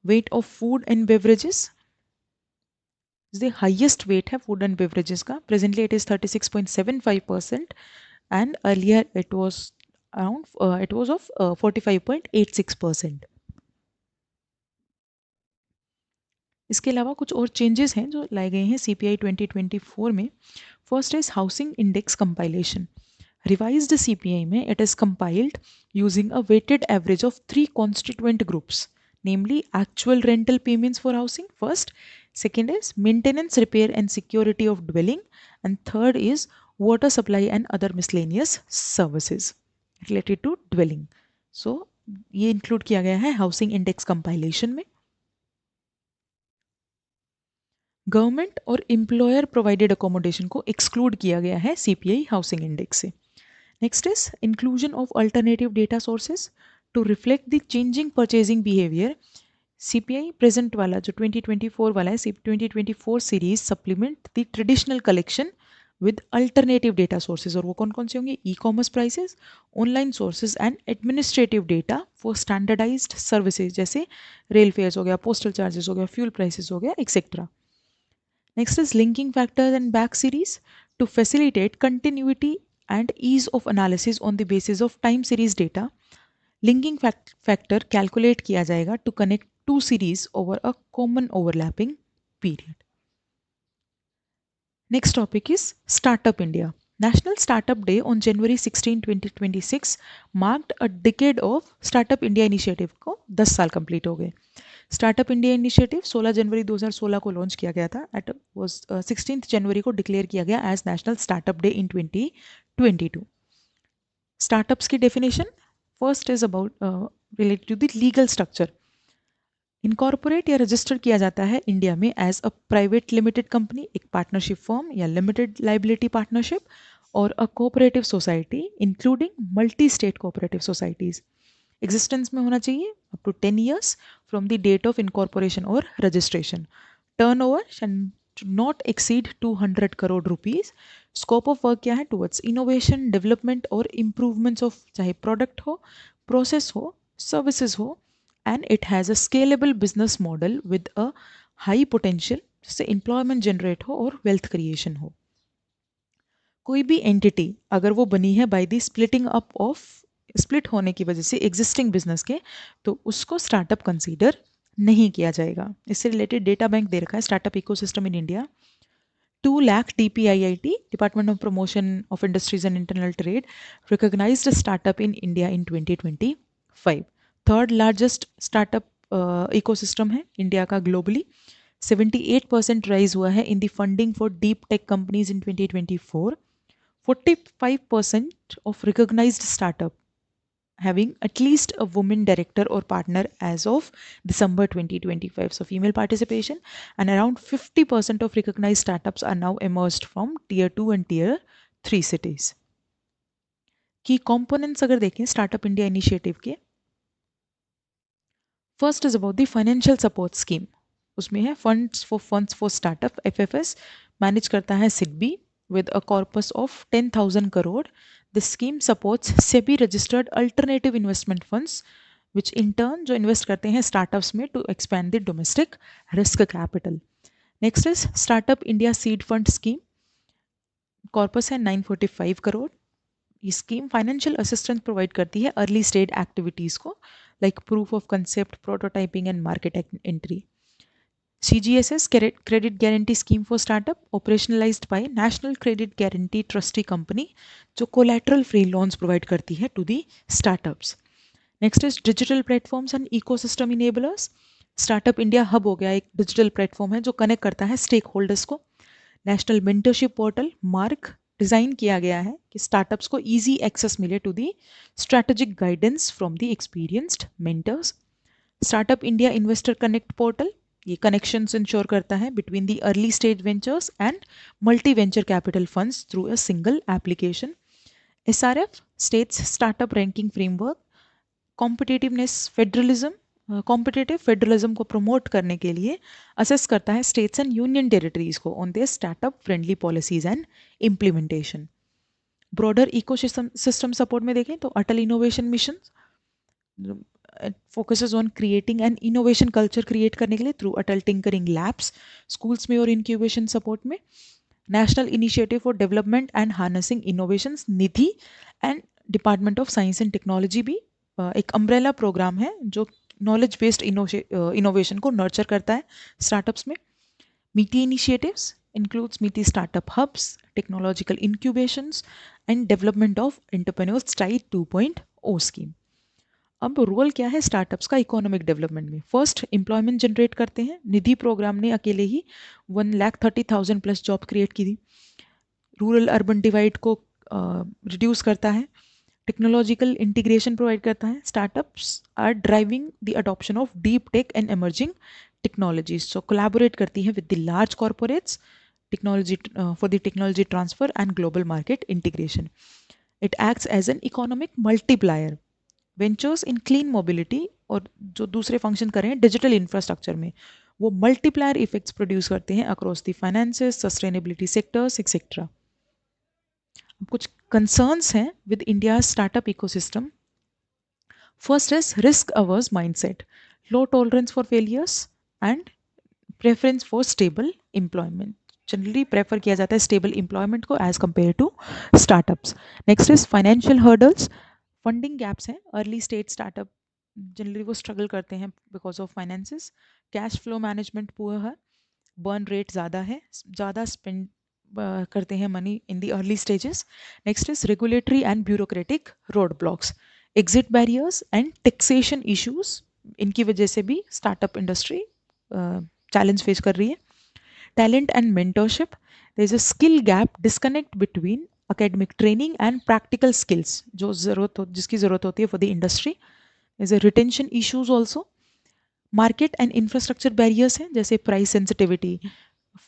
Weight of food and beverages, the highest weight है food and beverages का, presently it is 36.75% and earlier it was around it was of 45.86%. इसके अलावा कुछ और changes हैं जो लाए गए हैं सीपीआई 2024 में। First is housing index compilation. Revised CPI में it is compiled using a weighted average of 3 constituent groups, namely actual rental payments for housing first, second is maintenance, repair and security of dwelling, and third is water supply and other miscellaneous services related to dwelling. So ये include किया गया है housing index compilation में। Government और employer provided accommodation को exclude किया गया है सीपीआई हाउसिंग इंडेक्स से। Next is inclusion of alternative data sources to reflect the changing purchasing behaviour. CPI present वाला जो 2024 वाला है, 2024 series supplement the traditional collection with alternative data sources, और वो कौन कौन से होंगे? E commerce prices, online sources and administrative data for standardised services, जैसे रेल फेयर्स हो गया, पोस्टल चार्जेस हो गया, फ्यूल प्राइसेस हो गया, etcetera. Next is linking factors and back series to facilitate continuity and ease of analysis on the basis of time series data. Linking factor calculate किया जाएगा to connect two series over a common overlapping period. Next topic is Startup India. National Startup Day on January 16, 2026 marked a decade of Startup India initiative को 10 साल complete हो गए. Startup India initiative 16 जनवरी 2016 को launch किया गया था. Eight was 16 जनवरी को declare किया गया as national startup day in 2022. Startups की definition first is about related to the legal structure. Incorporate या रजिस्टर किया जाता है इंडिया में as a private limited company, एक पार्टनरशिप फर्म या लिमिटेड लाइबिलिटी पार्टनरशिप, और a cooperative society including multi state cooperative societies. Existence में होना चाहिए up to 10 years from the date of incorporation or registration. Turnover should not exceed 200 crore rupees. Scope of work क्या है? Towards innovation, development और improvements of चाहे product हो, process हो, services हो, and it has a scalable business model with a high potential जिससे employment generate हो और wealth creation हो. कोई भी entity अगर वो बनी है by the splitting up of split होने की वजह से एग्जिस्टिंग बिजनेस के, तो उसको स्टार्टअप कंसीडर नहीं किया जाएगा. इससे रिलेटेड डेटा बैंक दे रखा है startup ecosystem in India. 2 lakh DPIIT, department of promotion of industries and internal trade, recognised startup in India in 2025. Third largest startup ecosystem है इंडिया का ग्लोबली. 78% राइज हुआ है in the funding for deep tech companies in 2024. 45% of recognised startup having at least a woman director or partner as of December 2025. So female participation, and around 50% of recognized startups are now emerged from tier 2 and tier 3 cities. Key components अगर देखें startup India initiative के, first is about the financial support scheme. उसमें है funds for startup, FFS manage करता है SIDBI with a corpus of 10,000 crore. The scheme supports SEBI registered alternative investment funds, which in turn जो invest करते हैं startups में to expand the domestic risk capital. Next is Startup India Seed Fund Scheme. Corpus है 945 crore. ये scheme financial assistance provide करती है early stage activities को, like proof of concept, prototyping and market entry. CGSS Credit Guarantee Scheme for Startup, operationalized by National Credit Guarantee Trustee Company, जो collateral free loans provide करती है to the startups. Next is digital platforms and ecosystem enablers. Startup India Hub हो गया, एक digital platform है जो connect करता है stakeholders को. National Mentorship Portal MARC design किया गया है कि स्टार्टअप्स को easy access मिले to the strategic guidance from the experienced mentors. Startup India Investor Connect Portal, ये कनेक्शंस इंश्योर करता है between the early stage ventures and multi venture capital funds through a single application. SRF states startup ranking framework. Competitive federalism को promote करने के लिए assess करता है states and union territories को on their startup friendly policies and implementation. Broader ecosystem support में देखें तो Atal innovation mission focuses on creating an innovation culture create करने के लिए through अटल टिंकरिंग लैब्स स्कूल्स में और इंक्यूबेशन सपोर्ट में. National initiative for development and harnessing innovations Nidhi and department of science and technology भी एक अम्ब्रेला प्रोग्राम है जो नॉलेज बेस्ड इनोवेशन को नर्चर करता है स्टार्टअप्स में. मीटी initiatives includes MITI startup hubs, technological incubations and development of entrepreneurs Tide 2.0 scheme. अब रोल क्या है स्टार्टअप्स का इकोनॉमिक डेवलपमेंट में? फर्स्ट, एम्प्लॉयमेंट जनरेट करते हैं. निधि प्रोग्राम ने अकेले ही 1,30,000 प्लस जॉब क्रिएट की थी. रूरल अर्बन डिवाइड को रिड्यूस करता है. टेक्नोलॉजिकल इंटीग्रेशन प्रोवाइड करता है. Startups are driving the adoption of deep tech and emerging technologies. So collaborate करती है with the large corporates technology for the technology transfer and global market integration. It acts as an economic multiplier. Ventures in clean mobility और जो दूसरे function कर रहे हैं digital infrastructure में, वो मल्टीप्लायर इफेक्ट्स प्रोड्यूस करते हैं across the finances, sustainability sectors etcetera. कुछ कंसर्न्स हैं with India startup ecosystem. First is risk averse mindset, low tolerance for failures and preference for stable employment. Generally prefer किया जाता है stable employment को as compare to startups. Next is financial hurdles, funding gaps हैं. Early stage startup generally वो struggle करते हैं because of finances. Cash flow management poor है, burn rate ज़्यादा है, ज़्यादा स्पेंड करते हैं money in the early stages. Next is regulatory and bureaucratic road blocks, exit barriers and taxation issues. इनकी वजह से भी स्टार्टअप इंडस्ट्री चैलेंज फेस कर रही है. Talent and mentorship, there is a skill gap, disconnect between academic training and practical skills जो ज़रूरत हो जिसकी ज़रूरत होती है for the industry. There's a retention issues also. Market and infrastructure barriers हैं जैसे प्राइस सेंसिटिविटी,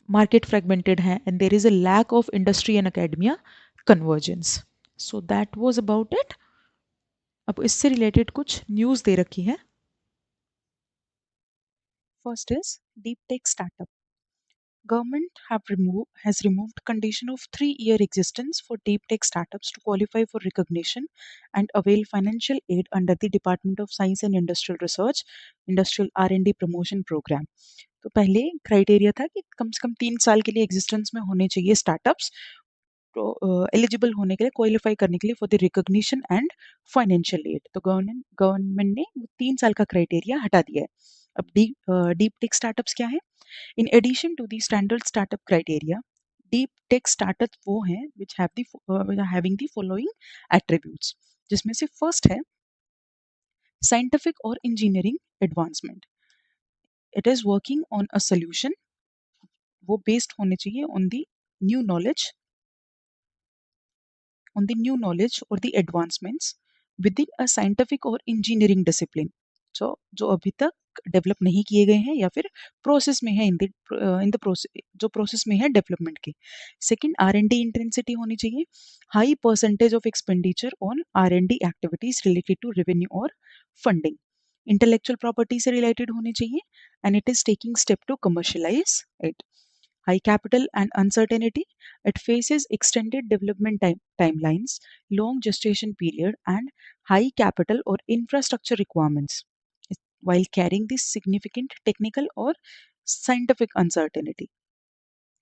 मार्केट फ्रेगमेंटेड है and there is a lack of industry and academia convergence. So that was about it. अब इससे related कुछ news दे रखी है. First is deep tech startup. Government has removed condition of 3-year existence for deep tech startups to qualify for recognition and avail financial aid under the Department of Science and Industrial Research Industrial R&D Promotion Program. तो पहले criteria था कि कम से कम 3 साल के लिए existence में होने चाहिए स्टार्टअप्स तो एलिजिबल होने के लिए, क्वालिफाई करने के लिए for the recognition and financial aid. तो गवर्नमेंट ने 3 साल का क्राइटेरिया हटा दिया है. अब डीप टेक स्टार्टअप्स क्या है? In addition to the standard startup criteria, deep tech startups वो हैं which are having the following attributes, जिसमें से first है scientific or engineering advancement. It is working on a solution, वो based होने चाहिए new knowledge on the new knowledge or the advancements within a scientific or engineering discipline. So जो अभी तक develop नहीं किए गए हैं या फिर प्रोसेस में है इन द प्रोसेस, जो प्रोसेस में है डेवलपमेंट की. सेकंड, R&D इंटेंसिटी होनी चाहिए, high percentage of expenditure on R&D activities related to revenue और फंडिंग. इंटेलेक्चुअल प्रॉपर्टी से रिलेटेड होनी चाहिए and it is taking step to commercialise it. High capital and uncertainty. It faces extended development timelines, long gestation period, and high capital or infrastructure requirements, while carrying this significant technical or scientific uncertainty.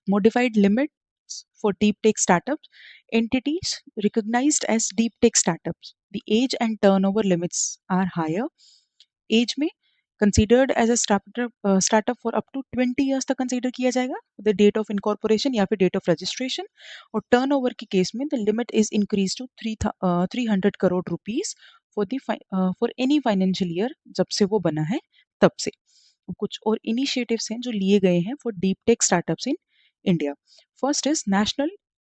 Modified limits for deep tech startups. Entities recognized as deep tech startups. The age and turnover limits are higher. Age में considered as a startup for up to 20 years तक consider किया जाएगा the date of incorporation या फिर date of registration. और turnover के case में the limit is increase to 300 crore rupees for any financial year जब से वो बना है तब से. कुछ और इनिशिएटिव्स हैं जो लिए गए हैं for deep tech startups in India. First is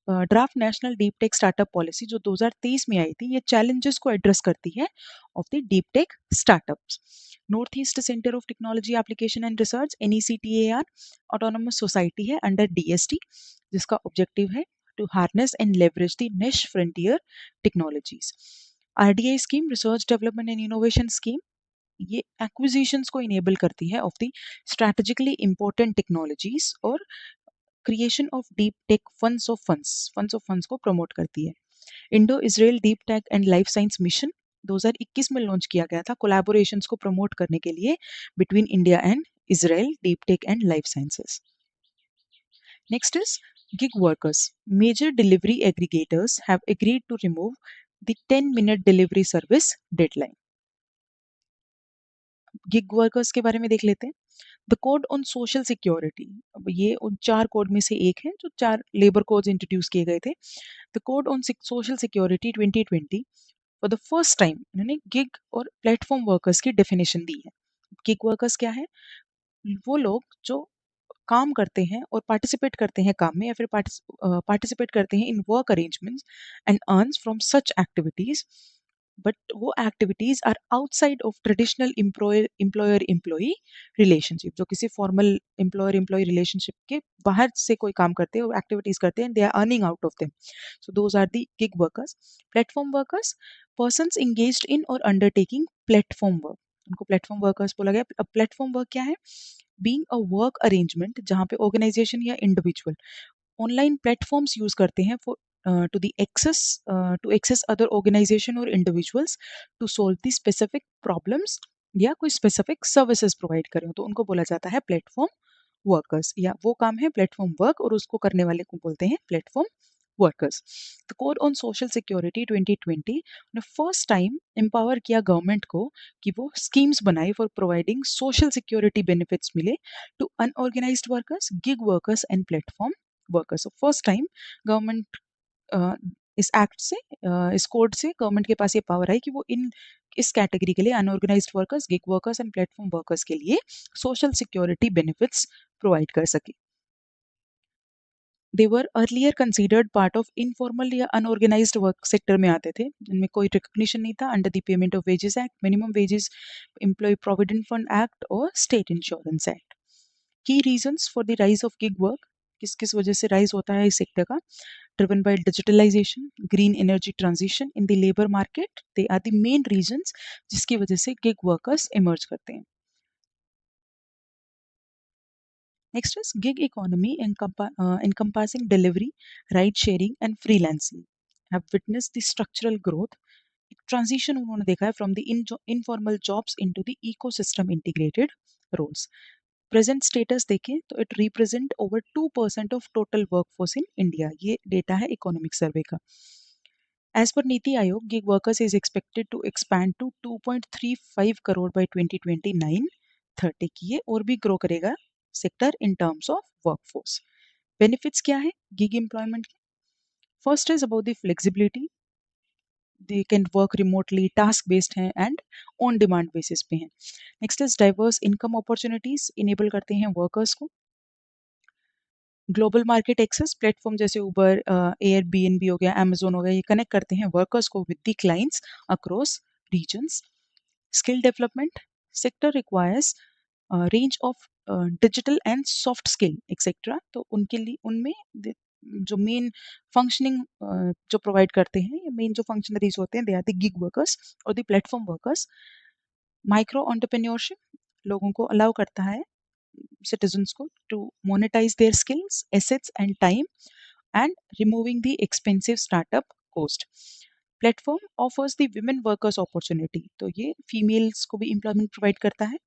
draft national deep tech startup policy जो 2023 में आई थी. ये चैलेंजेस को एड्रेस करती है of the deep tech startups. North east centre of technology application and research NECTAR autonomous society है under DST, जिसका objective है to harness and leverage the next frontier technologies. RDI scheme, research development and innovation scheme, ये acquisitions को enable करती है of the strategically important technologies और creation of deep tech funds को promote करती है. Indo Israel deep tech and life science mission 2021 में launch किया गया था कोलैबोरेशंस को प्रमोट करने के लिए between India and Israel deep tech and life sciences. Next is gig workers. Major delivery aggregators have agreed to remove the 10-minute delivery service deadline. Gig workers के बारे में देख लेते हैं. The code on social security, अब ये उन 4 code में से एक है जो 4 लेबर कोड्स इंट्रोड्यूस किए गए थे. The code on social security 2020 for the first time इन्होंने गिग और प्लेटफॉर्म वर्कर्स की डेफिनेशन दी है. गिग वर्कर्स क्या है? वो लोग जो काम करते हैं और पार्टिसिपेट करते हैं काम में या फिर पार्टिसिपेट करते हैं in work arrangements and earns from such activities, but वो activities are outside of traditional employer employee relationship, जो किसी फॉर्मल एम्प्लॉयर एम्प्लॉई रिलेशनशिप के बाहर से कोई काम करते हैं और एक्टिविटीज करते हैं, they are earning out of them. So those are the gig workers. Platform workers, persons engaged in और अंडरटेकिंग प्लेटफॉर्म वर्क, उनको प्लेटफॉर्म वर्कर्स बोला गया. अब प्लेटफॉर्म वर्क क्या है? बीइंग अ वर्क अरेंजमेंट जहाँ पे ऑर्गेनाइजेशन या इंडिविजुअल ऑनलाइन प्लेटफॉर्म्स यूज करते हैं for to access other organization or individuals to solve the specific problems या कोई स्पेसिफिक सर्विसेज प्रोवाइड करें तो उनको बोला जाता है प्लेटफॉर्म वर्कर्स या वो काम है प्लेटफॉर्म वर्क और उसको करने वाले को बोलते हैं platform workers. The code on social security 2020 ने फर्स्ट टाइम एम्पावर किया गवर्नमेंट को कि वो स्कीम्स बनाए for providing social security benefits मिले to unorganised workers, gig workers and platform workers. First time government इस एक्ट से इस कोड से गवर्नमेंट के पास ये पावर है कि वो इस कैटेगरी के लिए unorganised workers, gig workers and platform workers के लिए सोशल सिक्योरिटी बेनिफिट्स प्रोवाइड कर सके. They were earlier considered part of informal या अनऑर्गेनाइज्ड वर्क सेक्टर में आते थे जिनमें कोई रिकॉग्निशन नहीं था under the payment of wages act, minimum wages, employ provident fund act और state insurance act. Key reasons for the rise of gig work, किस किस वजह से राइज होता है इस सेक्टर का. driven by digitalization, green energy transition in the labor market, they are the main reasons जिसकी वजह से gig workers emerge करते हैं. Next is gig economy encompassing delivery, ride sharing and freelancing have witnessed the structural growth. Transition उन्होंने देखा है from the informal jobs into the ecosystem integrated roles. Present status देखें तो it represent over 2% of total workforce in India. ये data है economic survey का. As per NITI Aayog, gig workers is expected to expand to 2.35 crore by 2029-30 की. ये और भी grow करेगा sector in terms of workforce. Benefits क्या है गिग एम्प्लॉयमेंट के? First is about the flexibility. They can work remotely, task based हैं एंड ऑन डिमांड बेसिस पे हैं. Next is diverse income opportunities enable करते हैं वर्कर्स को. ग्लोबल मार्केट एक्सेस, प्लेटफॉर्म जैसे उबर, एयरबीएनबी हो गया, अमेजोन हो गया, ये कनेक्ट करते हैं वर्कर्स को with the clients across regions. Skill development, sector requires range of digital and soft skill etcetera. तो उनके लिए उनमें जो मेन फंक्शनिंग जो प्रोवाइड करते हैं, मेन जो फंक्शनरीज होते हैं, they are the gig workers और the platform workers. Micro entrepreneurship लोगों को अलाउ करता है citizens को to monetize their skills, assets and time and removing the expensive startup cost. Platform offers the women workers opportunity. तो ये females को भी employment provide करता है.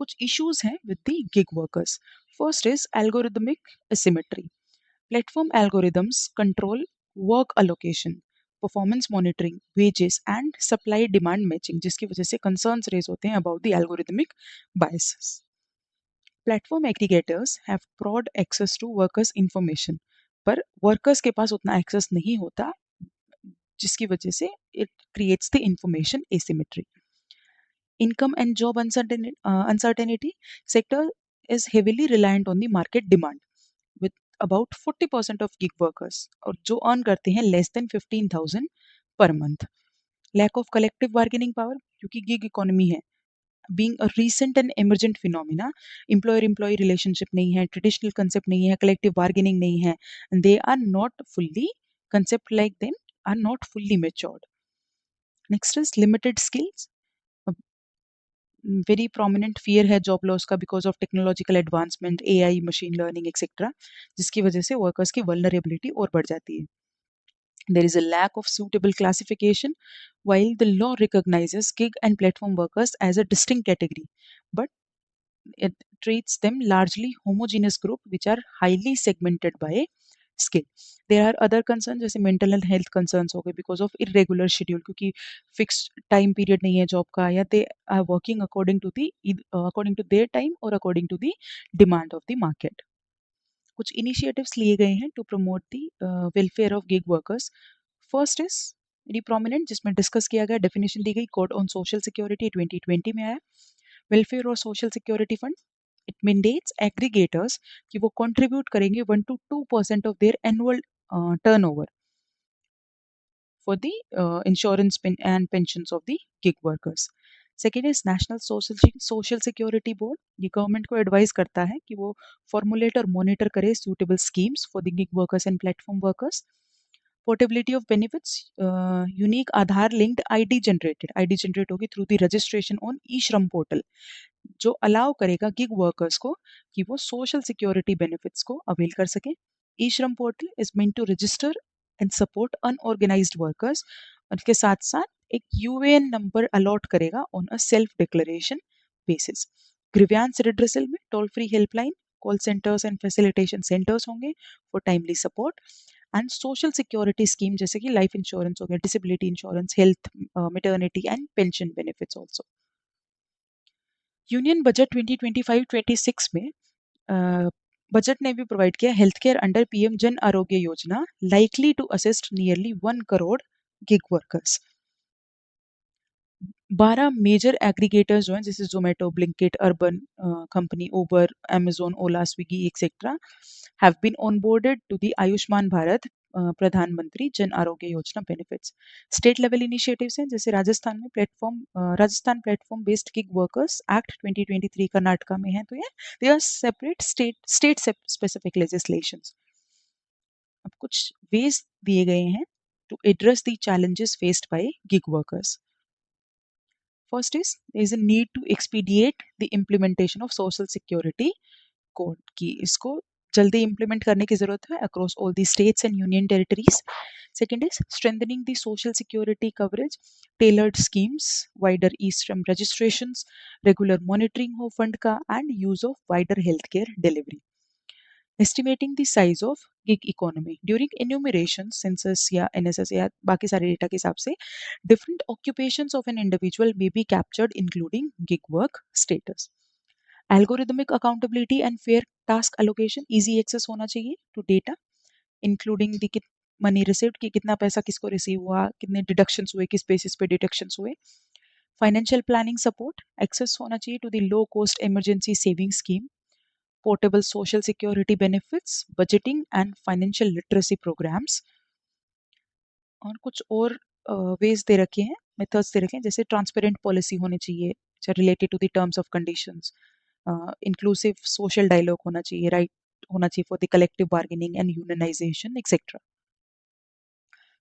कुछ issues हैं with the gig workers. First is algorithmic asymmetry. Platform algorithms control work allocation, performance monitoring, wages and supply demand matching जिसकी वजह से concerns raise होते हैं about the algorithmic biases. Platform aggregators have broad access to workers information, पर workers के पास उतना access नहीं होता जिसकी वजह से it creates the information asymmetry. Income and job uncertainty, sector is heavily reliant on the market demand with about 40% of gig workers और जो अर्न करते हैं less than 15,000 per month. Lack of collective bargaining power, क्योंकि gig economy है, being a recent and emergent phenomena, employer-employee relationship नहीं है, traditional concept नहीं है, collective bargaining नहीं है, and they are not fully, concept like them are not fully matured. Next is limited skills. Very prominent fear है job loss का because of technological advancement, AI, machine learning, etc. जिसकी वजह से workers की vulnerability और बढ़ जाती है. There is a lack of suitable classification. While the law recognizes gig and platform workers as a distinct category, but it treats them largely homogeneous group which are highly segmented by skill. There are other concerns जैसे mental and health concerns हो गए because of irregular schedule, क्योंकि fixed time period नहीं है job का, या they are working according to their time or according to the demand of the market. कुछ initiatives लिए गए हैं to promote the welfare of gig workers. First is very prominent जिसमें discuss किया गया, डेफिनेशन दी गई, कोड ऑन सोशल सिक्योरिटी 2020 में आया. वेलफेयर और social security fund, it mandates aggregators कि वो कंट्रीब्यूट करेंगे 1 to 2% of their annual turnover for the insurance and pensions of the gig workers. Second is national social security board. ये government को advice करता है कि वो फॉर्मुलेट और मॉनिटर करे suitable schemes for the gig workers and platform workers. Portability of benefits, unique Aadhaar linked ID generate होगी through the registration on E Shram portal, जो अलाउ करेगा गिग वर्कर्स को कि वो सोशल सिक्योरिटी बेनिफिट्स को avail कर सकें. E Shram portal is meant to register and support unorganised workers. और इसके साथ साथ एक यूएएन नंबर अलॉट करेगा on a self declaration basis. Grievance redressal में toll free helpline, call centres and facilitation centres होंगे for timely support. And social security scheme जैसे कि लाइफ इंश्योरेंस हो गया, disability insurance, health, maternity and pension benefits also. Union budget 2025-26 में budget ने भी provide किया health care under PM Jan Arogya Yojana likely to assist nearly 1 crore gig workers. 12 major aggregators जो हैं जैसे Zomato, Blinkit, Urban Company, Uber, Amazon, Ola, Swiggy etcetera have been onboarded to the Ayushman Bharat Pradhan Mantri Jan Arogya योजना benefits. State level initiatives हैं जैसे Rajasthan platform based gig workers act 2023 Karnataka में है, तो ये they are separate state specific legislations. अब कुछ वेज दिए गए हैं to address the challenges faced by gig workers. First is there is a need to expedite the implementation of social security code कि इसको जल्दी implement करने की जरूरत है across all the states and union territories. Second is strengthening the social security coverage, tailored schemes, wider e-stream registrations, regular monitoring of fund का and use of wider healthcare delivery. Estimating the size of gig economy during enumeration, census या NSS या बाकी सारे data के हिसाब से different occupations of an individual may be captured including gig work status. Algorithmic accountability and fair task allocation, easy access होना चाहिए to data including the money received कि कितना पैसा किसको रिसीव हुआ, कितने डिडक्शंस हुए, किस बेसिस पे डिडक्शंस हुए. फाइनेंशियल प्लानिंग सपोर्ट एक्सेस होना चाहिए to the low cost emergency saving scheme, portable social security benefits, budgeting and financial literacy programs. और कुछ और वेज दे रखे हैं, मेथड्स दे रखे हैं जैसे ट्रांसपेरेंट पॉलिसी होनी चाहिए related to the terms of conditions, inclusive social dialogue होना चाहिए, राइट होना चाहिए for the collective bargaining and unionisation etcetera.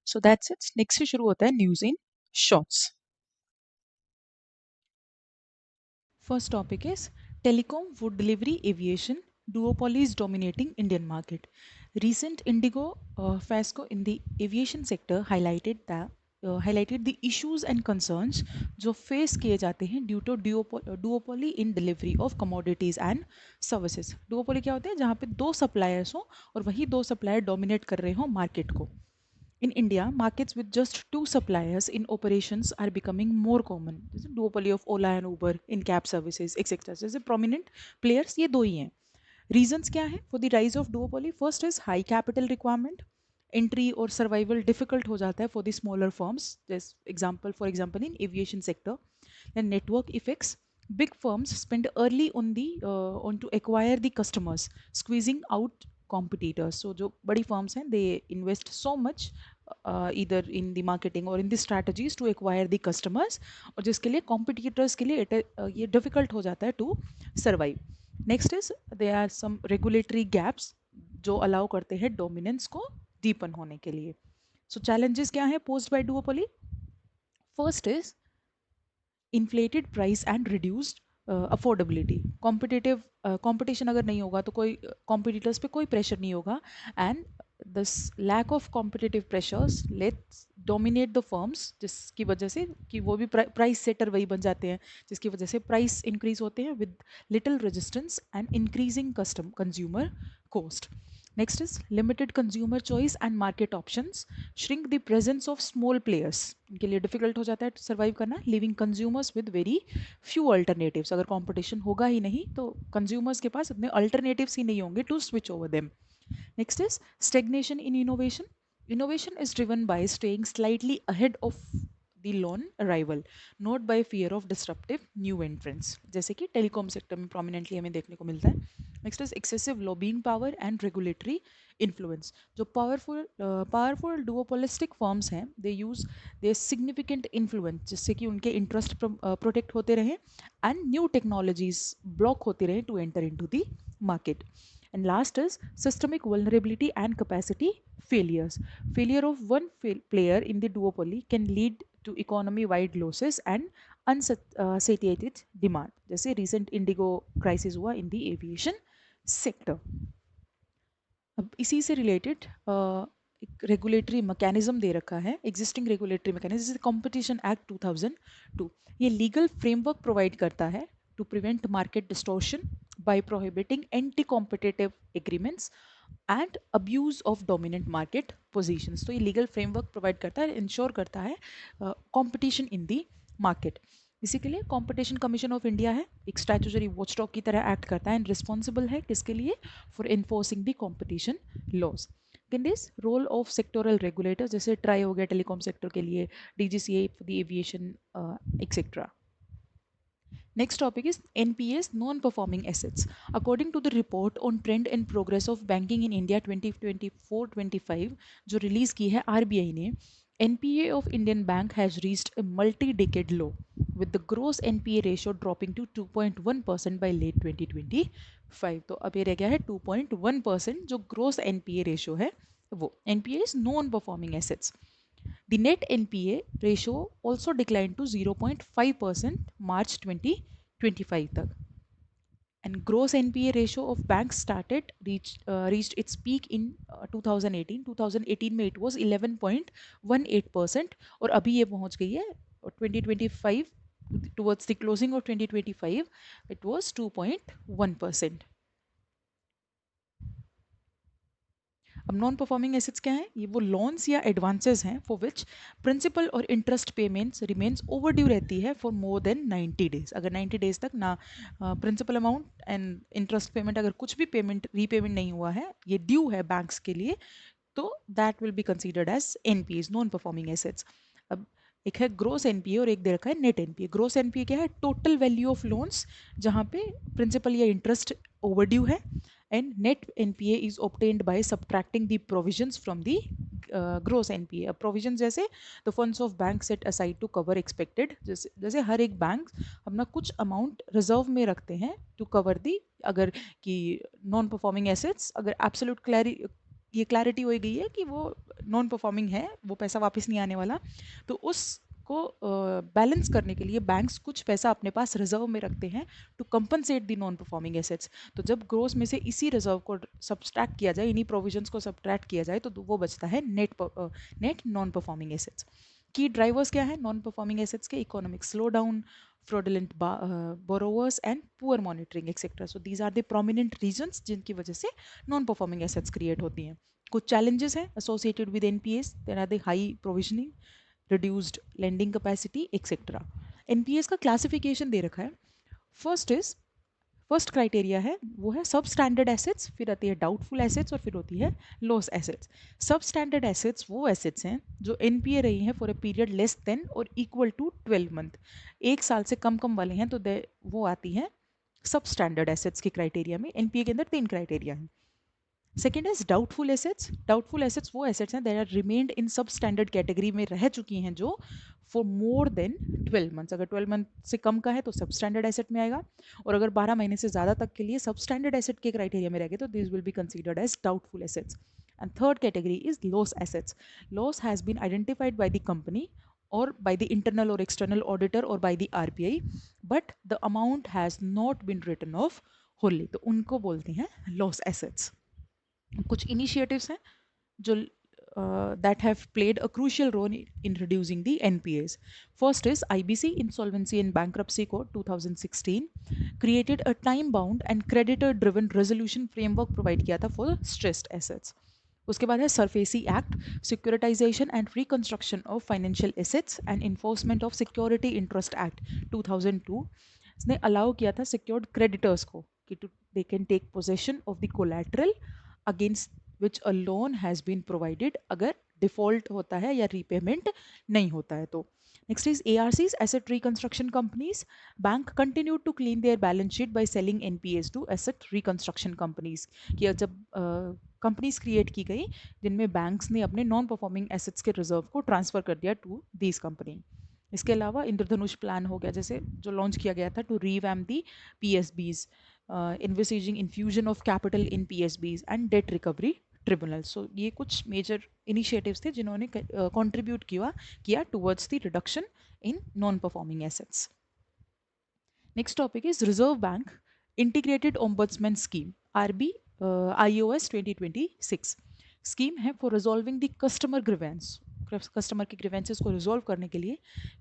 So that's it. Next से शुरू होता है news in shorts. First topic is telecom, food delivery, aviation, duopolies dominating Indian market. Recent Indigo fiasco in the aviation sector highlighted the issues and concerns जो face किए जाते हैं due to duopoly in delivery of commodities and services. Duopoly क्या होता है? जहाँ पे दो suppliers हो और वही दो supplier dominate कर रहे हो market को. In India, markets with just two suppliers in operations are becoming more common. There's a duopoly of Ola and Uber in cab services, etc. So, the prominent players ये दो ही हैं. Reasons क्या है for the rise of duopoly? First is high capital requirement. Entry or survival difficult हो जाता है for the smaller firms. There's for example, in aviation sector. Then network effects. Big firms spend early on to acquire the customers, squeezing out competitors. So जो बड़ी firms हैं, they invest so much either in the marketing or in the strategies to acquire the customers, और जिसके लिए competitors के लिए ये difficult हो जाता है to survive. Next is there are some regulatory gaps जो allow करते हैं dominance को deepen होने के लिए. So challenges क्या है posed by duopoly? First is inflated price and reduced affordability. Competition अगर नहीं होगा तो कोई कॉम्पिटिटर्स पे कोई प्रेशर नहीं होगा, and this lack of competitive pressures lets dominate the firms, जिसकी वजह से कि वो भी प्राइस सेटर वही बन जाते हैं, जिसकी वजह से प्राइस इंक्रीज होते हैं with little resistance and increasing consumer cost. Next is limited consumer choice and market options, shrink the presence of small players. इनके लिए difficult हो जाता है survive करना, leaving consumers with very few alternatives. अगर competition होगा ही नहीं तो consumers के पास इतने alternatives ही नहीं होंगे to switch over them. Next is stagnation in innovation. Innovation is driven by staying slightly ahead of the lone arrival, not by fear of disruptive new entrants. जैसे कि telecom sector में prominently हमें देखने को मिलता है. Next is excessive lobbying power and regulatory influence. जो powerful duopolistic firms हैं, they use their significant influence जिससे कि उनके interest protect होते रहे and new technologies block होते रहे to enter into the market. And last is systemic vulnerability and capacity failures. Failure of one player in the duopoly can lead to economy-wide losses and unsatiated demand. जैसे recent Indigo crisis हुआ in the aviation sector. अब इसी से related एक regulatory mechanism दे रखा है, existing regulatory mechanism, competition act 2002। ये लीगल फ्रेमवर्क प्रोवाइड करता है to prevent market distortion by prohibiting anti competitive agreements and abuse of dominant market positions. तो ये लीगल फ्रेमवर्क प्रोवाइड करता है, इंश्योर करता है कंपटीशन इन दी मार्केट। इसी के लिए कंपटीशन कमीशन ऑफ इंडिया है, एक स्टैट्यूटरी वॉचडॉग की तरह एक्ट करता है एंड रिस्पॉन्सिबल है किसके लिए, for enforcing the competition laws. This role of sectoral regulator, जैसे ट्राई हो गया टेलीकॉम सेक्टर के लिए, DGCA for the aviation etcetera. Next topic is NPAs, non-performing assets. According to the report on trend and progress of banking in India 2024-25 जो release की है RBI ने, NPA of Indian Bank has reached a multi-decade low with the gross NPA ratio dropping to 2.1% by late 2025. तो अब ये रह गया है 2.1% जो gross NPA ratio है वो। NPA is non-performing assets. The net NPA ratio also declined to 0.5% March 2025 तक. And gross NPA ratio of banks reached its peak in 2018. 2018 में it was 11.18% और अभी ये पहुंच गई है 2025 towards the closing of 2025 it was 2.1%. अब नॉन परफॉर्मिंग एसेट्स क्या है, ये वो लोन्स या एडवांसेस हैं फॉर विच प्रिंसिपल और interest payments remains over due रहती है फॉर मोर देन 90 डेज। अगर 90 डेज तक ना principal amount and interest payment, अगर कुछ भी पेमेंट रीपेमेंट नहीं हुआ है, ये ड्यू है बैंक्स के लिए, तो that will be considered as NPS, non performing assets. अब एक है ग्रोस एनपीए और एक दे रखा है नेट एनपीए। ग्रोस एनपीए क्या है, टोटल वैल्यू ऑफ लोन्स जहाँ पे प्रिंसिपल या इंटरेस्ट ओवरड्यू है, and net NPA is obtained by subtracting the provisions from the gross NPA. provisions जैसे the funds of bank set aside to cover expected, जैसे हर एक bank अपना कुछ amount reserve में रखते हैं टू कवर दी, अगर कि नॉन परफॉर्मिंग एसेट्स, अगर एब्सोल्यूट ये क्लैरिटी हो गई है कि वो नॉन परफॉर्मिंग है, वो पैसा वापस नहीं आने वाला, तो उस को बैलेंस करने के लिए बैंक्स कुछ पैसा अपने पास रिजर्व में रखते हैं to compensate the non performing assets. तो जब ग्रोस में से इसी रिजर्व को सब्सट्रैक्ट किया जाए, इन्हीं प्रोविजंस को सब्ट्रैक्ट किया जाए, तो वो बचता है नेट नॉन परफॉर्मिंग एसेट्स। की ड्राइवर्स क्या है नॉन परफॉर्मिंग एसेट्स के, economic slow down, fraudulent borrowers and poor monitoring etc. So these are the prominent reasons जिनकी वजह से non performing assets create होती हैं। कुछ challenges हैं associated with NPAs, there are the high provisioning, reduced lending capacity etc. NPAs का classification दे रखा है। फर्स्ट क्राइटेरिया है वो है सब स्टैंडर्ड एसेट्स, फिर आती है डाउटफुल एसेट्स और फिर होती है लॉस एसेट्स। सब स्टैंडर्ड एसेट्स वो एसेट्स हैं जो एनपीए रही हैं for a period less than और इक्वल टू 12 मंथ, एक साल से कम वाले हैं, तो वो आती हैं सब स्टैंडर्ड एसेट्स के क्राइटेरिया में। एनपीए के अंदर 3 क्राइटेरिया हैं। Second is doubtful assets. Doubtful assets वो एसेट्स हैं दैट आर रिमेन्ड इन सब स्टैंडर्ड कैटेगरी में रह चुकी हैं जो फॉर मोर देन 12 मंथ्स, अगर 12 मंथ से कम का है तो सब स्टैंडर्ड एसेट में आएगा, और अगर 12 महीने से ज़्यादा तक के लिए सब स्टैंडर्ड एसेट के क्राइटेरिया में रहेगा तो this will be considered as doubtful assets. And third category is loss assets. Loss has been identified by the company or by the internal or external auditor or by the RBI, but the amount has not been written off wholly, तो उनको बोलते हैं loss assets। कुछ initiatives हैं जो that have played a crucial role in reducing the NPAs. First is IBC, Insolvency and Bankruptcy Code 2016, created a time-bound and creditor-driven resolution framework provide किया था for stressed assets. उसके बाद है SARFAESI act, securitisation and reconstruction of financial assets and enforcement of security interest act 2002। इसने allow किया था secured creditors को कि they can take possession of the collateral against which a loan has been provided अगर default होता है या repayment नहीं होता है तो। Next is ARCs, Asset Reconstruction Companies. Bank continued to clean their balance sheet by selling NPAs to asset reconstruction companies. कि जब कंपनीज क्रिएट की गई जिनमें बैंक्स ने अपने नॉन परफॉर्मिंग एसेट्स के रिजर्व को ट्रांसफर कर दिया टू दीज कंपनी। इसके अलावा इंद्रधनुष प्लान हो गया जैसे जो लॉन्च किया गया था to revamp the PSBs, envisaging infusion of capital in PSBs and debt recovery tribunal. So ये कुछ मेजर इनिशिएटिव्स थे जिन्होंने कंट्रीब्यूट किया towards the reduction in non performing assets. Next topic is reserve bank integrated ombudsman scheme, RB IOS 2026। Scheme है for resolving the customer grievance, customer के grievances को resolve करने के लिए।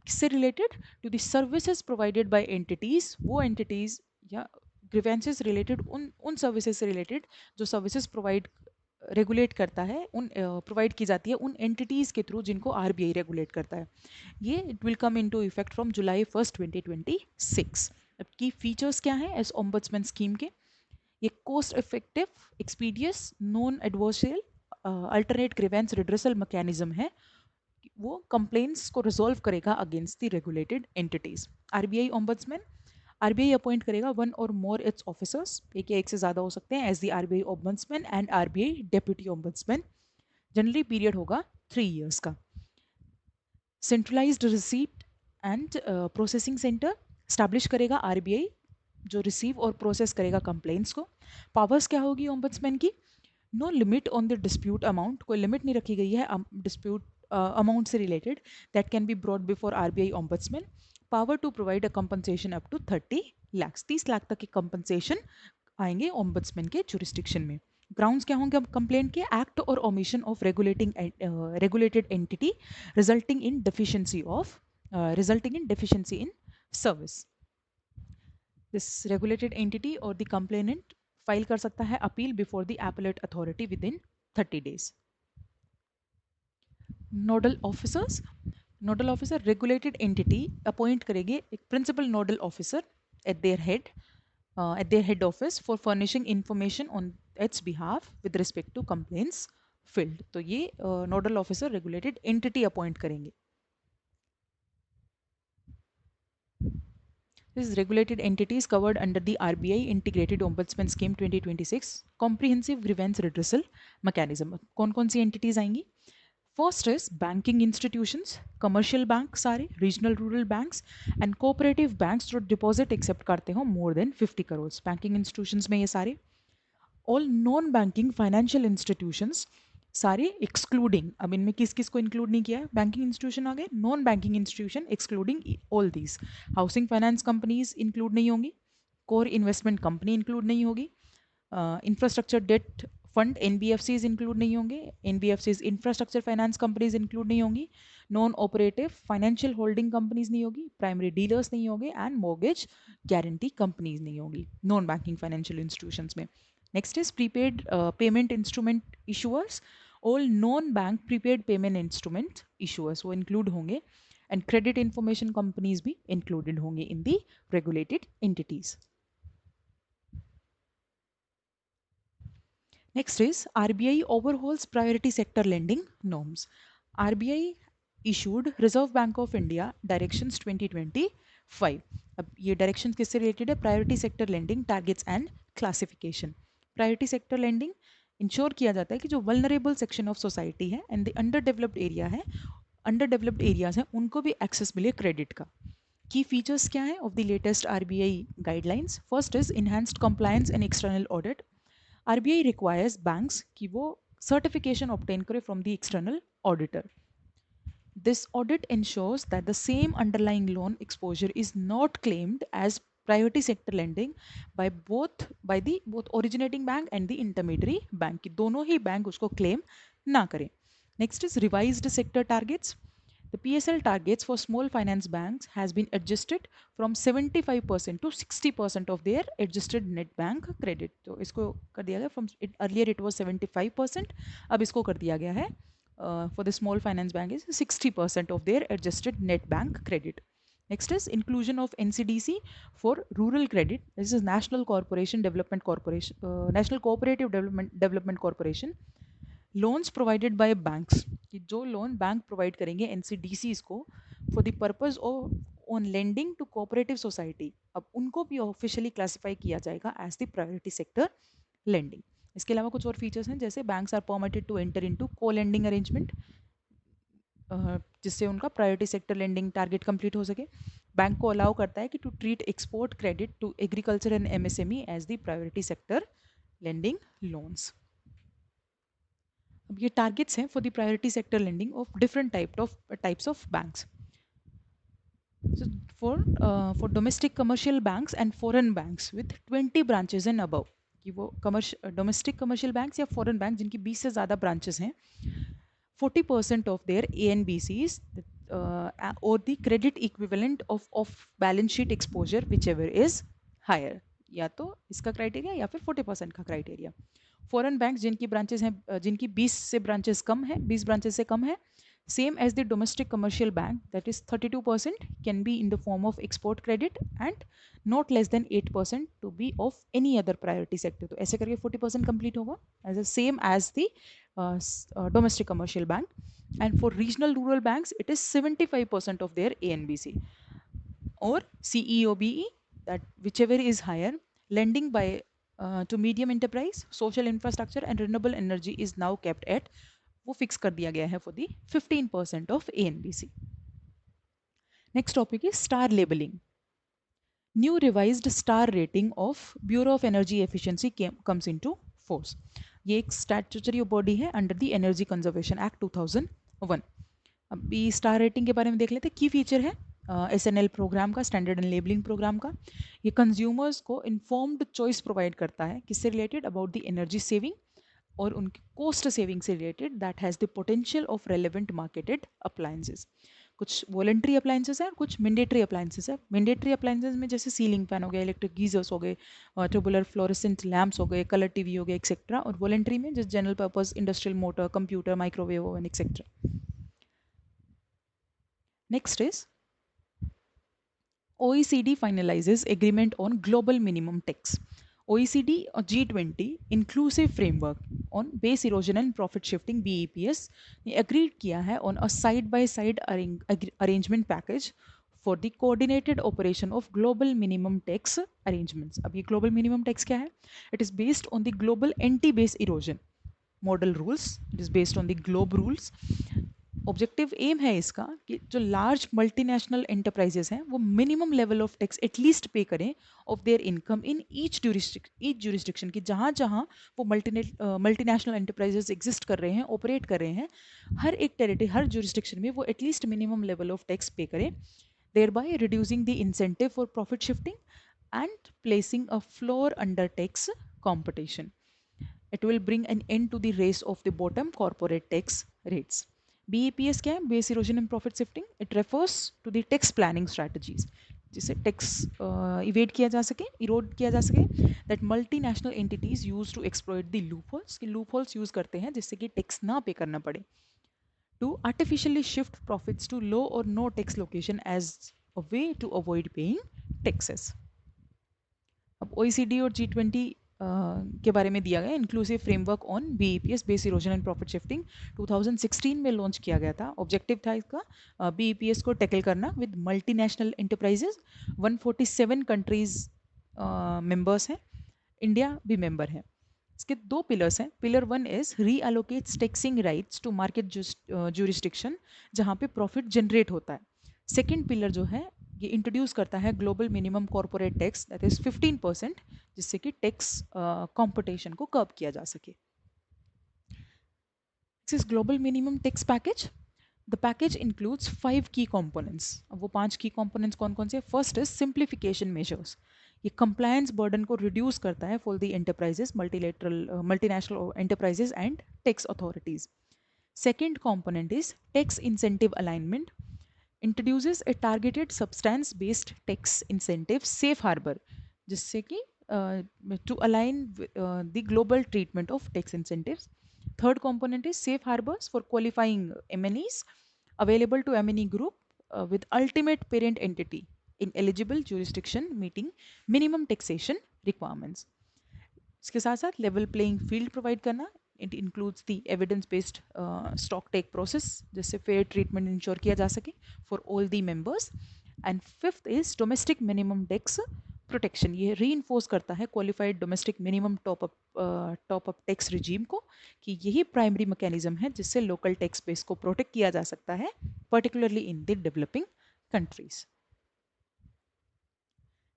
किससे related? To the services provided by entities, वो entities या grievances related उन उन सर्विसेज से रिलेटेड जो सर्विसेज प्रोवाइड रेगुलेट करता है, उन प्रोवाइड की जाती है उन एंटिटीज़ के थ्रू जिनको आरबीआई रेगुलेट करता है। ये it will come into effect from जुलाई 1 2026। अब की फीचर्स क्या हैं एज ओम्बड्समैन स्कीम के? ये cost effective, expeditious, non adversarial alternate grievance redressal mechanism है। वो कंप्लेंट्स को रिजॉल्व करेगा against the regulated entities. RBI ombudsman, RBI appoint करेगा वन और मोर इट्स ऑफिसर्स, एक या एक से ज़्यादा हो सकते हैं, as the RBI ombudsman and RBI deputy ombudsman. Generally period होगा 3 years का। Centralised receipt and processing centre establish करेगा आरबीआई, जो रिसीव और प्रोसेस करेगा कंप्लेंट्स को। पावर्स क्या होगी ओम्बड्समैन की? No limit on the dispute amount, कोई लिमिट नहीं रखी गई है डिस्प्यूट अमाउंट से related, that can be brought before RBI ombudsman. Power to provide a compensation up to 30 lakhs, 30 lakh तक की कंपनसेशन आएंगे ओम्बड्समैन के जुरिस्डिक्शन में। ग्राउंड्स क्या होंगे अब कंप्लेंट के? एक्ट और omission of regulated entity resulting in deficiency in service. This regulated entity और द कंप्लेनेंट फाइल कर सकता है appeal before the appellate authority within 30 days। Nodal officers, nodal officer regulated entity appoint करेंगे एक principal nodal officer at their head office for furnishing information on its behalf with respect to complaints filed। तो ये nodal officer regulated entity appoint करेंगे। This regulated entities covered under the RBI Integrated Ombudsman Scheme 2026 Comprehensive Grievance Redressal Mechanism। कौन कौन सी entities आएंगी? First is banking institutions, commercial bank सारे, regional rural banks and cooperative banks जो deposit accept करते हो more than 50 crore. Banking institutions में ये सारे। All non banking financial institutions सारे एक्सक्लूडिंग, अब इनमें किस किस को इंक्लूड नहीं किया है? बैंकिंग इंस्टीट्यूशन आ गए, non banking institution excluding all these. Housing finance companies include नहीं होंगी, कोर इन्वेस्टमेंट कंपनी इंक्लूड नहीं होगी, infrastructure debt fund NBFCs include नहीं होंगे, NBFCs infrastructure finance companies include नहीं होंगी, non operative financial holding companies नहीं होगी, प्राइमरी डीलर्स नहीं होंगे एंड मॉर्गेज गारंटी कंपनीज नहीं होंगी नॉन बैंकिंग फाइनेंशियल इंस्टीट्यूशंस में। Next is prepaid payment instrument issuers, all non bank prepaid payment instrument issuers वो इंक्लूड होंगे एंड क्रेडिट इंफॉर्मेशन कंपनीज भी इंक्लूडेड होंगे in the regulated entities. Next is RBI overhauls priority sector lending norms. RBI issued Reserve Bank of India Directions 2025। अब ये direction किससे related है? Priority sector lending targets and classification. Priority sector lending ensure किया जाता है कि जो vulnerable section of society है and the under developed area है, अंडर डेवलप्ड एरियाज हैं, उनको भी एक्सेस मिले क्रेडिट का। की फीचर्स क्या है of the latest RBI guidelines? First is enhanced compliance and external audit. RBI requires banks कि वो certification obtain करे from the external auditor. This audit ensures that the same underlying loan exposure is not claimed as priority sector lending by both originating bank and the intermediary bank, कि दोनों ही bank उसको claim ना करें। Next is revised sector targets. The PSL targets for small finance banks has been adjusted from 75% to 60% of their adjusted net bank credit। तो इसको कर दिया गया from earlier it was 75%, अब इसको कर दिया गया है for the small finance bank is 60% of their adjusted net bank credit। Next is inclusion of NCDC for rural credit. This is National Corporation Development Corporation, National Cooperative Development Corporation। Loans provided by banks, कि जो loan bank provide करेंगे NCDCs को for the purpose of on lending to cooperative society, अब उनको भी officially classify किया जाएगा as the priority sector lending. इसके अलावा कुछ और फीचर्स हैं, जैसे banks are permitted to enter into co lending arrangement, जिससे उनका priority sector lending target complete हो सके। बैंक को अलाउ करता है कि to treat export credit to agriculture and MSME as the priority sector lending loans. अब ये टारगेट्स हैं for the priority sector lending of different types of banks. So for domestic commercial banks and foreign banks with 20 branches and above, कि वो domestic commercial banks या foreign bank जिनकी 20 से ज़्यादा branches हैं, 40% of their ANBCs or the credit equivalent of balance sheet exposure whichever is higher, या तो इसका क्राइटेरिया या फिर 40% का क्राइटेरिया। फॉरेन बैंक जिनकी ब्रांचेस हैं, जिनकी 20 से ब्रांचेस कम है, 20 ब्रांचेस से कम है, same as the domestic commercial bank, that is 32% can be in the form of export credit and not less than 8% to be of any other priority sector। तो ऐसे करके 40% complete होगा as a same as the domestic commercial bank। And for regional rural banks it is 75% of their ANBC or CEOBE, that whichever is higher. Lending by to medium enterprise, social infrastructure and renewable energy is now kept at, वो fix कर दिया गया है for the 15% of ANBC। Next topic is star labeling। New revised star rating of Bureau of Energy Efficiency comes into force। ये एक statutory body है under the Energy Conservation Act 2001। अभी star rating के बारे में देख लेते हैं। की फीचर है SNL प्रोग्राम का, स्टैंडर्ड एंड लेबलिंग प्रोग्राम का। ये कंज्यूमर्स को इन्फॉर्म्ड चॉइस प्रोवाइड करता है किससे related, about the energy saving और उनकी कोस्ट सेविंग से related, that has the potential of relevant marketed appliances. कुछ वॉलंटरी अप्लायंसेस हैं और कुछ मैंडेटरी अप्लायंसेस है। मैंडेटरी अप्लायंसेस में जैसे सीलिंग फैन हो गया, इलेक्ट्रिक गीजर्स हो गए, ट्यूबुलर फ्लोरेसेंट लैम्प्स हो गए, कलर टीवी हो गया एक्सेट्रा। और वॉलंटरी में जैसे general purpose industrial motor, computer, microwave oven etcetera. Next is OECD finalizes agreement on global minimum tax। OECD और G20 inclusive framework on base erosion and profit shifting BEPS ने agreed किया है on a side by side arrangement package for the coordinated operation of global minimum tax arrangements। अब ये global minimum tax क्या है? It is based on the global anti base erosion model rules। It is based on the globe rules। Objective aim है इसका कि जो large multinational enterprises हैं वो minimum level of tax at least pay करें of their income in each jurisdiction की, जहाँ जहाँ वो मल्टीनेशनल एंटरप्राइजेस एग्जिस्ट कर रहे हैं, ऑपरेट कर रहे हैं, हर एक टेरिटरी, हर जुरिस्डिक्शन में वो at least minimum level of tax pay करें, thereby reducing the incentive for profit shifting and placing a floor under tax competition। It will bring an end to the race of the bottom corporate tax rates। BEPS क्या है? Base erosion and profit shifting. It refers to the tax planning strategies, जिससे tax evade किया जा सके, erode किया जा सके, that multi national entities use to exploit the loopholes, कि लूप होल्स यूज करते हैं जिससे कि टैक्स ना पे करना पड़े, to artificially shift profits to low और no tax location as a way to avoid paying taxes. अब OECD और G20 के बारे में दिया गया inclusive framework on BEPS, base erosion and profit shifting, 2016 में लॉन्च किया गया था। ऑब्जेक्टिव था इसका BEPS को टैकल करना with multinational enterprises. 147 countries members हैं, इंडिया भी मेंबर है। इसके दो पिलर्स हैं। Pillar 1 is reallocates taxing rights to market jurisdiction जहाँ पे प्रॉफिट जनरेट होता है। सेकेंड पिलर जो है ये इंट्रोड्यूस करता है global minimum corporate tax, that is 15%, जिससे कि टैक्स कंपटीशन को कर्ब किया जा सके। This is global minimum tax package. The package includes 5 की कॉम्पोनेंट्स। अब वो 5 की कॉम्पोनेंट्स कौन कौन से? First is simplification measures. ये कंप्लायंस बर्डन को रिड्यूस करता है for the enterprises, multinational enterprises and tax authorities. Second component is tax incentive alignment, introduces a targeted substance based tax incentive safe harbor, जिससे कि to align the global treatment of tax incentives। Third component is safe harbors for qualifying MNEs available to MNE group with ultimate parent entity in eligible jurisdiction meeting minimum taxation requirements। इसके साथ साथ level playing field provide करना। It includes the evidence based stock take process, जिससे fair treatment ensure किया जा सके for all the members. And fifth is domestic minimum tax protection. ये reinforce करता है qualified domestic minimum top up tax regime को, कि यही प्राइमरी मैकेनिज्म है जिससे लोकल टैक्स बेस को प्रोटेक्ट किया जा सकता है, particularly in the developing countries.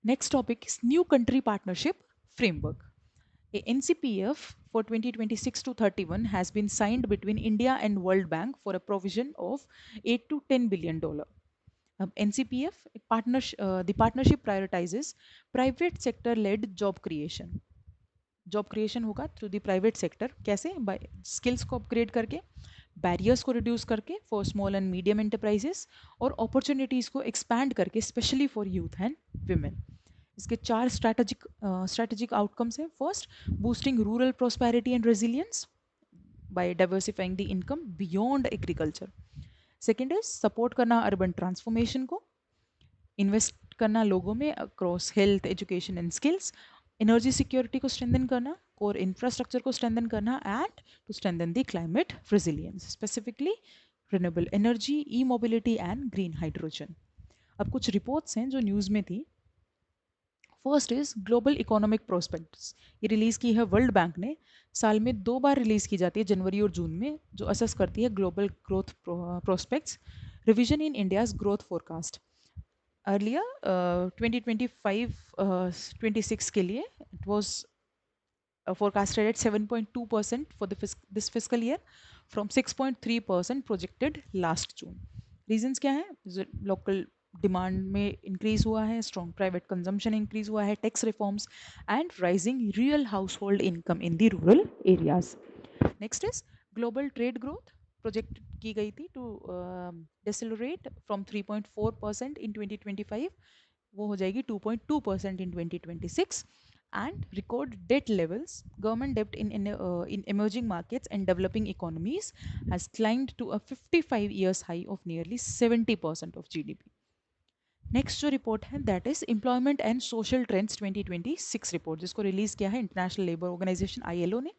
Next topic is new country partnership framework. A NCPF for 2026 to 31 has been signed between India and World Bank for a provision of 8 to 10 billion dollar। अब NCPF the partnership prioritizes private sector led job creation, job creation होगा through the private sector, कैसे? By skills को upgrade करके, barriers को reduce करके for small and medium enterprises, और opportunities को expand करके specially for youth and women. इसके चार स्ट्रैटेजिक आउटकम्स हैं। First, boosting rural prosperity and resilience by diversifying the income beyond agriculture. Second is support करना urban transformation को, invest करना लोगों में across health, education and skills, energy security को strengthen करना, कोर इंफ्रास्ट्रक्चर को स्ट्रेंथन करना, and to strengthen the climate resilience, specifically renewable energy, e mobility and green hydrogen. अब कुछ रिपोर्ट्स हैं जो न्यूज़ में थी। First is global economic prospects, ये रिलीज़ की है वर्ल्ड बैंक ने। साल में 2 बार रिलीज़ की जाती है, जनवरी और जून में, जो असेस करती है global growth prospects, revision in India's growth forecast. Earlier 2025-26 के लिए it was forecasted at 7.2% for this fiscal year from 6.3% projected last June. Reasons क्या है? Local डिमांड में इंक्रीज हुआ है, स्ट्रॉन्ग प्राइवेट कंजम्पशन इंक्रीज हुआ है, tax reforms and rising real house hold income in the rural areas. Next is global trade growth project की गई थी टू डिसलरेट फ्रॉम 3.4% इन 2025, वो हो जाएगी 2.2% इन 2026, and record debt levels. Government debt in emerging markets and developing economies has climbed to a 55 years high of nearly 70% of GDP. Next जो report है that is employment and social trends 2026 report, जिसको release किया है international labour organisation ILO ने।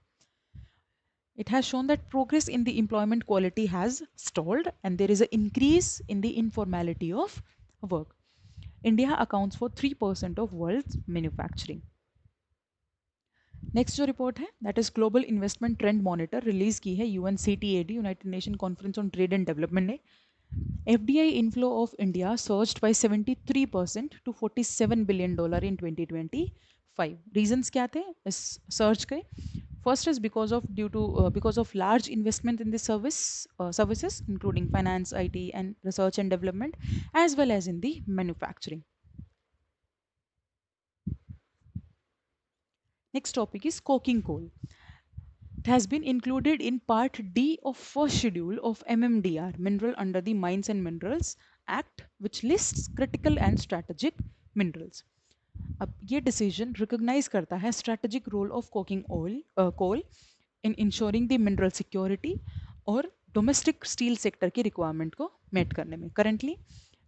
It has shown that progress in the employment quality has stalled and there is an increase in the informality of work. India accounts for 3% of world's manufacturing. Next जो report है that is global investment trend monitor, release की है UNCTAD, United nation conference on trade and development ने। FDI inflow of India surged by 73% to $47 billion in 2025. Reasons क्या थे इस search के? First is because of large investment in the services including finance, IT, and research and development, as well as in the manufacturing. Next topic is coking coal. It has been included in Part D of first schedule of MMDR, Mineral under the Mines and Minerals Act, which lists critical and strategic minerals. अब ये decision recognise करता है strategic role of coking coal in ensuring the mineral security और domestic steel sector की requirement को meet करने में। Currently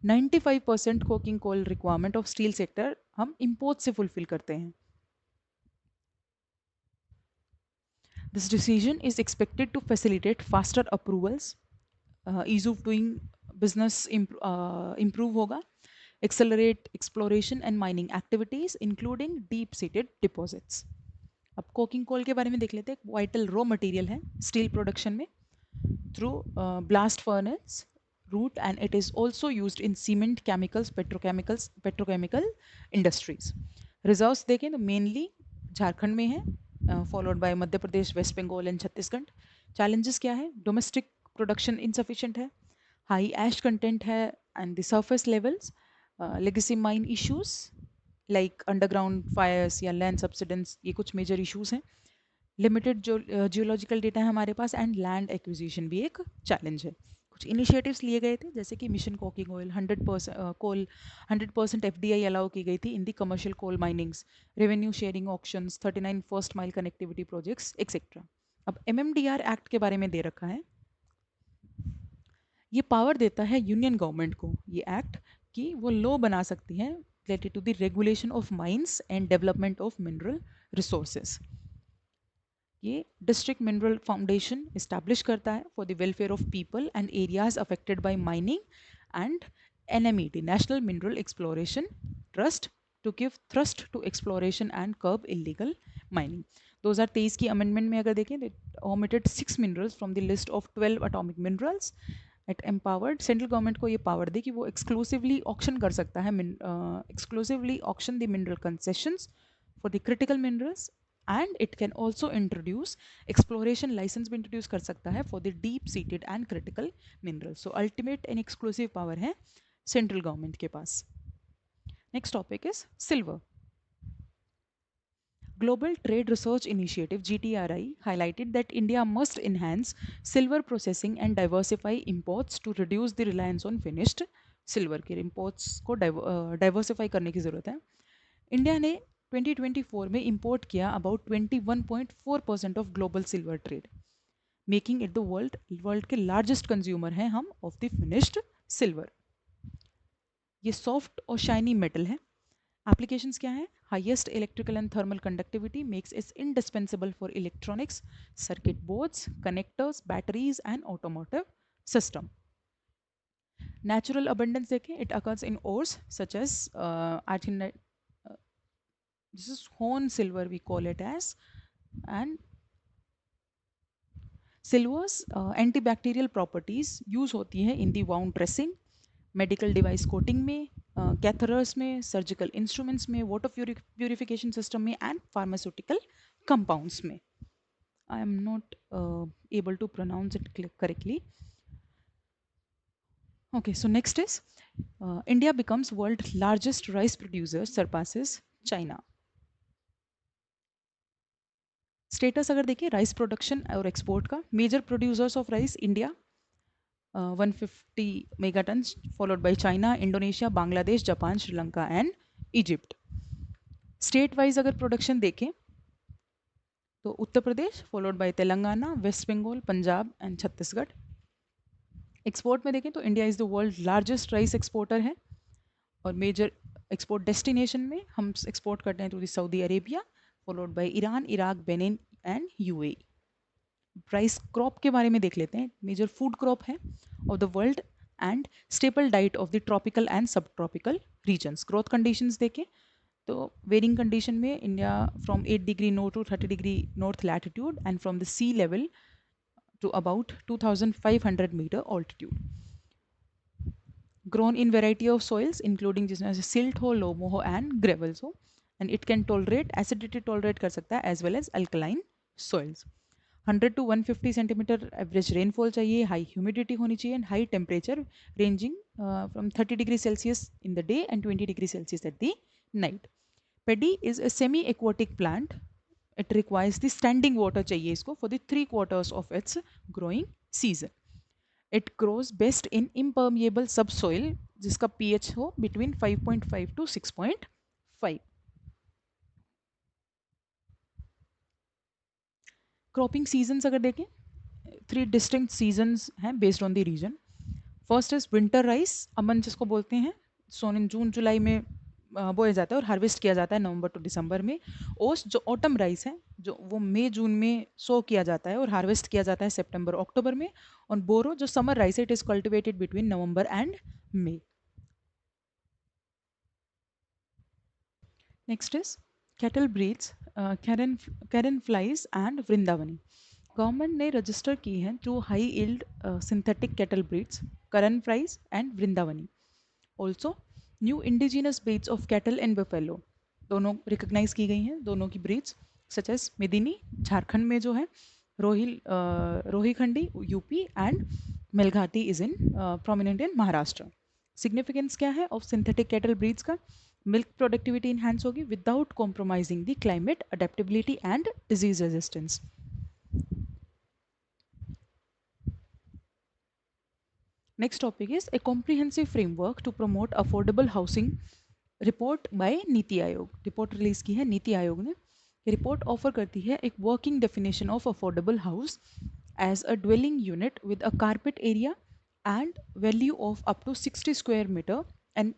95% coking coal requirement of steel sector हम इम्पोर्ट से फुलफिल करते हैं। This decision is expected to facilitate faster approvals, ease of doing business improve होगा, accelerate exploration and mining activities including deep seated deposits. अब coking coal के बारे में देख लेते हैं। वाइटल रॉ मटेरियल है स्टील प्रोडक्शन में through blast furnace route and it is also used in cement, chemicals, petrochemical industries. Reserves देखें तो mainly झारखंड में है, followed by Madhya Pradesh, West Bengal and Chhattisgarh. challenges क्या है? डोमेस्टिक प्रोडक्शन insufficient है, हाई एश कंटेंट है and the surface levels, legacy mine issues like underground fires या land subsidence, ये कुछ मेजर इश्यूज हैं। लिमिटेड जियोलॉजिकल डेटा है हमारे पास एंड लैंड एक्विजिशन भी एक चैलेंज है। कुछ इनिशिएटिव्स लिए गए थे जैसे कि mission coking oil, 100% FDI allow की गई थी in the commercial coal minings, revenue sharing auctions, 39 first mile connectivity projects etcetera. अब MMDR एक्ट के बारे में दे रखा है, ये पावर देता है यूनियन गवर्नमेंट को, ये एक्ट, कि वो लॉ बना सकती है related to the regulation of mines and development of mineral resources. ये डिस्ट्रिक्ट मिनरल फाउंडेशन इस्टेब्लिश करता है for the welfare of people and areas affected by mining and NMET, national mineral exploration trust, to give thrust to exploration and curb illegal mining. 2023 की amendment में अगर देखें तो omitted 6 minerals from the list of 12 atomic minerals. It empowered central government को ये power दे कि वो exclusively auction कर सकता है, exclusively auction the mineral concessions for the critical minerals, and it can also introduce exploration licence भी introduce कर सकता है for the deep seated and critical minerals. So ultimate and exclusive power है central government के पास। Next topic is silver. Global Trade Research Initiative GTRI highlighted that India must enhance silver processing and diversify imports to reduce the reliance on finished silver के imports को diversify करने की ज़रूरत है. India ने 2024 में इंपोर्ट किया about 21.4% of global silver trade, making it the world के लार्जेस्ट कंज्यूमर हैं हम ऑफ द फिनिश्ड सिल्वर. ये सॉफ्ट और शाइनी मेटल है. एप्लीकेशंस क्या है? Highest electrical and thermal conductivity makes it's indispensable for electronics, circuit boards, connectors, batteries and automotive system. Natural abundance देखें, it occurs in ores such as this is horn silver we call it as, and silver's antibacterial properties use होती है in the wound dressing, medical device coating में, catheters में, surgical instruments में, water purification system में and pharmaceutical compounds में. I am not able to pronounce it correctly. Okay, so next is India becomes world's largest rice producer, surpasses China. Status अगर देखिए rice production और export का, major producers of rice India 150 megaton, followed by China, Indonesia, Bangladesh, Japan, Sri Lanka and Egypt. State wise अगर production देखें तो Uttar Pradesh followed by Telangana, West Bengal, Punjab and Chhattisgarh. Export में देखें तो India is the world largest rice exporter है, और मेजर एक्सपोर्ट डेस्टिनेशन में हम एक्सपोर्ट करते हैं to Saudi Arabia, followed by Iran, Iraq, Benin and UAE. Rice crop के बारे में देख लेते हैं. मेजर फूड क्रॉप है of the world and staple diet of the tropical and sub tropical regions. Growth conditions देखें तो वेरिंग कंडीशन में India from 8 degree north to 30 degree north latitude and from the sea level to about 2500 metre altitude. Grown in variety of soils including जिसमें silt हो, loam हो and gravels हो, and it can tolerate acidity, tolerate कर सकता है as well as alkaline soils. 100 to 150 centimetre average rainfall चाहिए, high humidity होनी चाहिए and high temperature ranging from 30 degree Celsius in the day and 20 degree Celsius at the night. Pedi is a semi aquatic plant. It requires the standing water चाहिए इसको for the 3/4 of its growing season. It grows best in impermeable subsoil जिसका pH हो between 5.5 to 6.5. Cropping seasons अगर देखें, 3 distinct seasons हैं based on the region. First is winter rice, Aman जिसको बोलते हैं, सोन इन जून जुलाई में बोया जाता है और हार्वेस्ट किया जाता है नवंबर टू दिसंबर में. ओस जो ऑटम राइस है, जो वो मई जून में सो किया जाता है और हार्वेस्ट किया जाता है सितंबर अक्टूबर में. और बोरो जो समर राइस है, it is cultivated between November and May. Next is cattle breeds, Karan fries and Vrindavani. Government ने रजिस्टर की हैं 2 high yield synthetic cattle breeds, Karan fries and Vrindavani. Also new indigenous breeds of cattle and buffalo दोनों recognise की गई हैं. दोनों की breeds such as मेदिनी झारखंड में जो है, रोहिखंडी UP and Melghati is in prominent in Maharashtra. Significance क्या है ऑफ सिंथेटिक कैटल ब्रीड्स का? मिल्क प्रोडक्टिविटी इन्हांस होगी without compromising the climate adaptability and disease resistance. Next topic is a comprehensive framework to promote affordable housing. Report by NITI Aayog. Report release की है नीति आयोग ने. ये report offer करती है एक working definition of affordable house as a dwelling unit with a carpet area and value of up to 60 square metre and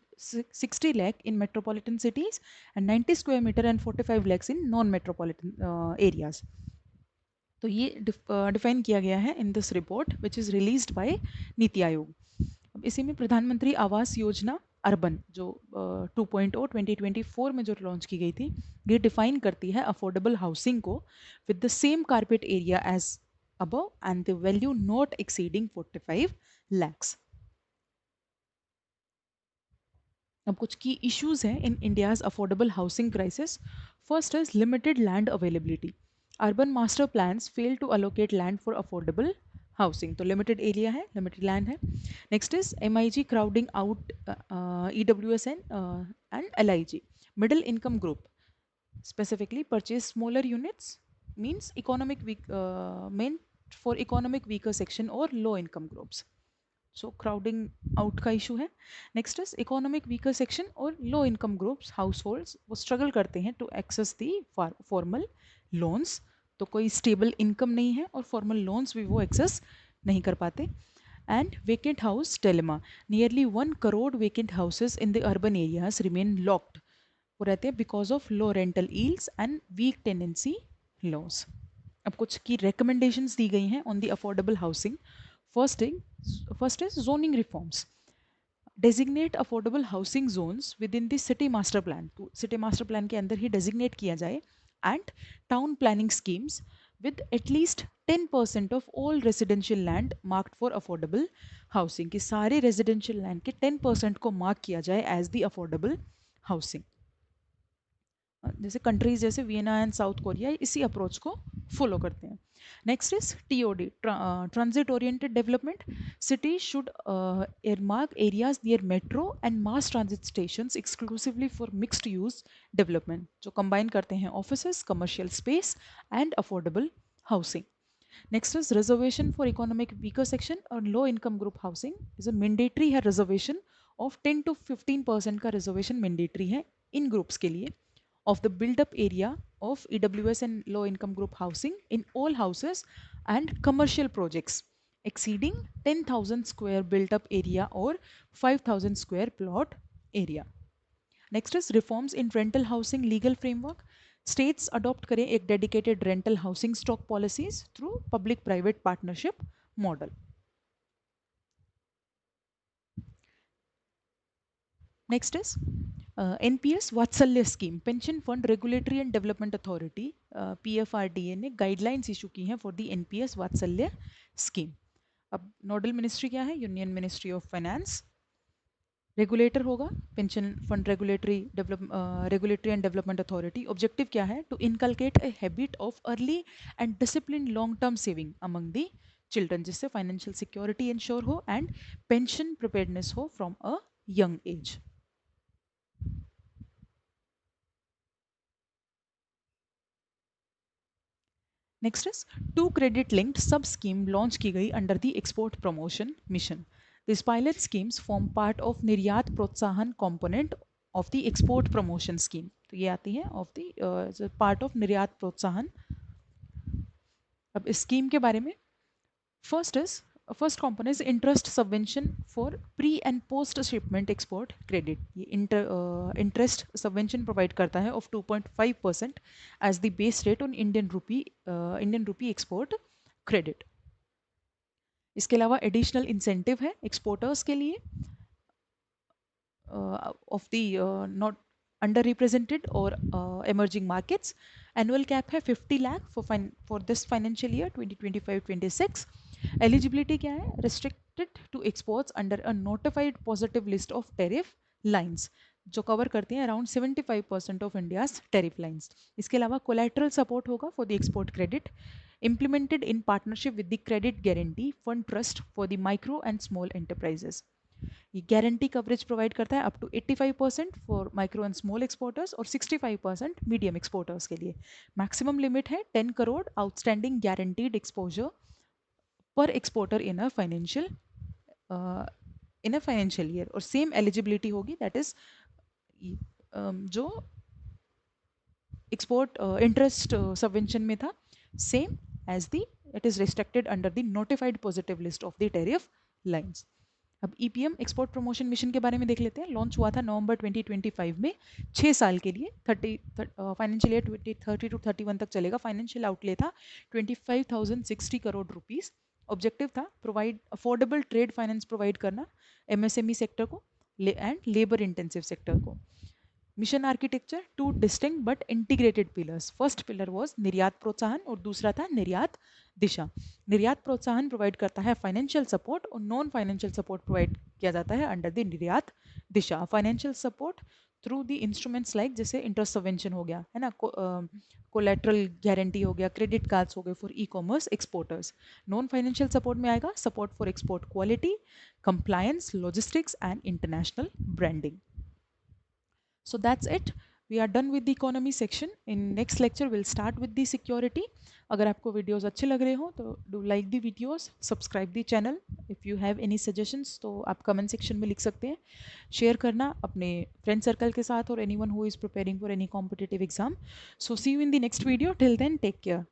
60 lakh in metropolitan cities and 90 square meter and 45 lakhs in non-metropolitan areas. तो ये define किया गया है in this report which is released by NITI Aayog. अब इसी में प्रधानमंत्री Awas Yojana urban जो 2.0 2024 में जो लॉन्च की गई थी, ये डिफाइन करती है अफोर्डेबल हाउसिंग को with the same carpet area as above and the value not exceeding 45 lakhs. अब कुछ की इश्यूज हैं in India's affordable housing crisis. First is limited land availability. Urban master plans fail to allocate land for affordable housing. तो limited area है, limited land है. Next is MIG crowding out EWSN and LIG. Middle income group Specifically, purchase smaller units means economic weak, meant for economic weaker section or low income groups. So crowding out का issue है. Next is economic weaker section और low income groups households वो struggle करते हैं to access the formal loans. तो कोई stable income नहीं है और formal loans भी वो access नहीं कर पाते. And vacant house dilemma. Nearly 1 crore vacant houses in the urban areas remain locked. वो रहते हैं because of low rental yields and weak tenancy laws. अब कुछ की रिकमेंडेशंस दी गई हैं on the affordable housing. First is zoning reforms. Designate affordable housing zones within the city master plan. तो city master plan के अंदर ही designate किया जाए. And town planning schemes with at least 10% of all residential land marked for affordable housing. कि सारे residential land के 10% को mark किया जाए as the affordable housing. जैसे कंट्रीज जैसे वियना एंड साउथ कोरिया इसी अप्रोच को फॉलो करते हैं. Next is TOD, transit oriented development. City should earmark areas near metro and mass transit stations exclusively for mixed use development, जो combine करते हैं offices, commercial space and affordable housing. Next is reservation for economic weaker section और low income group housing is a mandatory है. Reservation of 10 to 15% का reservation mandatory है इन groups के लिए of the build-up area of EWS and low-income group housing in all houses and commercial projects exceeding 10,000 square built-up area or 5,000 square plot area. Next is reforms in rental housing legal framework. States adopt करें एक dedicated rental housing stock policies through public-private partnership model. Next is NPS Vatsalya scheme. Pension fund regulatory and development authority PFRDA ने guidelines issue की हैं for the NPS Vatsalya scheme. अब nodal ministry क्या है? Union ministry of finance. Regulator होगा pension fund regulatory and development authority. Objective क्या है? To inculcate a habit of early and discipline long term saving among the children, जिससे financial security insure हो and pension preparedness हो from a young age. Next is to credit linked सब scheme launch की गई under the export promotion mission. This pilot schemes form part of निर्यात प्रोत्साहन component of the export promotion scheme. तो ये आती है ऑफ द पार्ट ऑफ निर्यात प्रोत्साहन. अब इस स्कीम के बारे में first component is interest subvention for pre and post shipment export credit. ये interest subvention provide करता है of 2.5% as the base rate on Indian rupee export credit. इसके अलावा एडिशनल इंसेंटिव है एक्सपोर्टर्स के लिए of the not under represented और emerging markets. Annual cap है 50 lakh for this financial year 2025-26. Eligibility क्या है? Restricted to exports under a notified positive list of tariff lines, जो कवर करते हैं around 75% of India's tariff lines. इसके अलावा collateral support होगा for the export credit implemented in partnership with the Credit Guarantee Fund Trust for the micro and small enterprises. ये guarantee coverage provide करता है up to 85% for micro and small exporters और 65% medium exporters के लिए. Maximum limit है 10 crore outstanding guaranteed exposure पर exporter in a financial year. और same eligibility होगी दैट इज जो एक्सपोर्ट इंटरेस्ट सबवेंशन में था, same as the it is restricted under the notified positive list of the tariff lines. अब EPM export promotion mission के बारे में देख लेते हैं. लॉन्च हुआ था नवंबर 2025 में 6 साल के लिए. फाइनेंशियल ईयर 2030 to 31 तक चलेगा. फाइनेंशियल आउटले था 25,060 करोड़ रुपीस. ऑब्जेक्टिव था provide affordable trade finance provide करना MSME सेक्टर को एंड लेबर इंटेंसिव सेक्टर को. Mission architecture two distinct but integrated pillars. First pillar was निर्यात प्रोत्साहन और दूसरा था निर्यात दिशा. निर्यात प्रोत्साहन प्रोवाइड करता है फाइनेंशियल सपोर्ट और नॉन फाइनेंशियल सपोर्ट प्रोवाइड किया जाता है under the Niryat Disha. Financial support through the instruments like जैसे इंटरेस्ट सबवेंशन हो गया है ना, कोलेट्रल गारंटी हो गया, क्रेडिट कार्ड्स हो गए for ecommerce exporters. Non financial support में आएगा support for export quality, compliance, logistics and international branding. So that's it. We are done with the economy section. In next lecture will start with the security. अगर आपको videos अच्छे लग रहे हो तो do like the videos, subscribe the channel. If you have any suggestions तो आप comment section में लिख सकते हैं. शेयर करना अपने फ्रेंड सर्कल के साथ और anyone who is preparing for any competitive exam. So see you in the next video. Till then take care.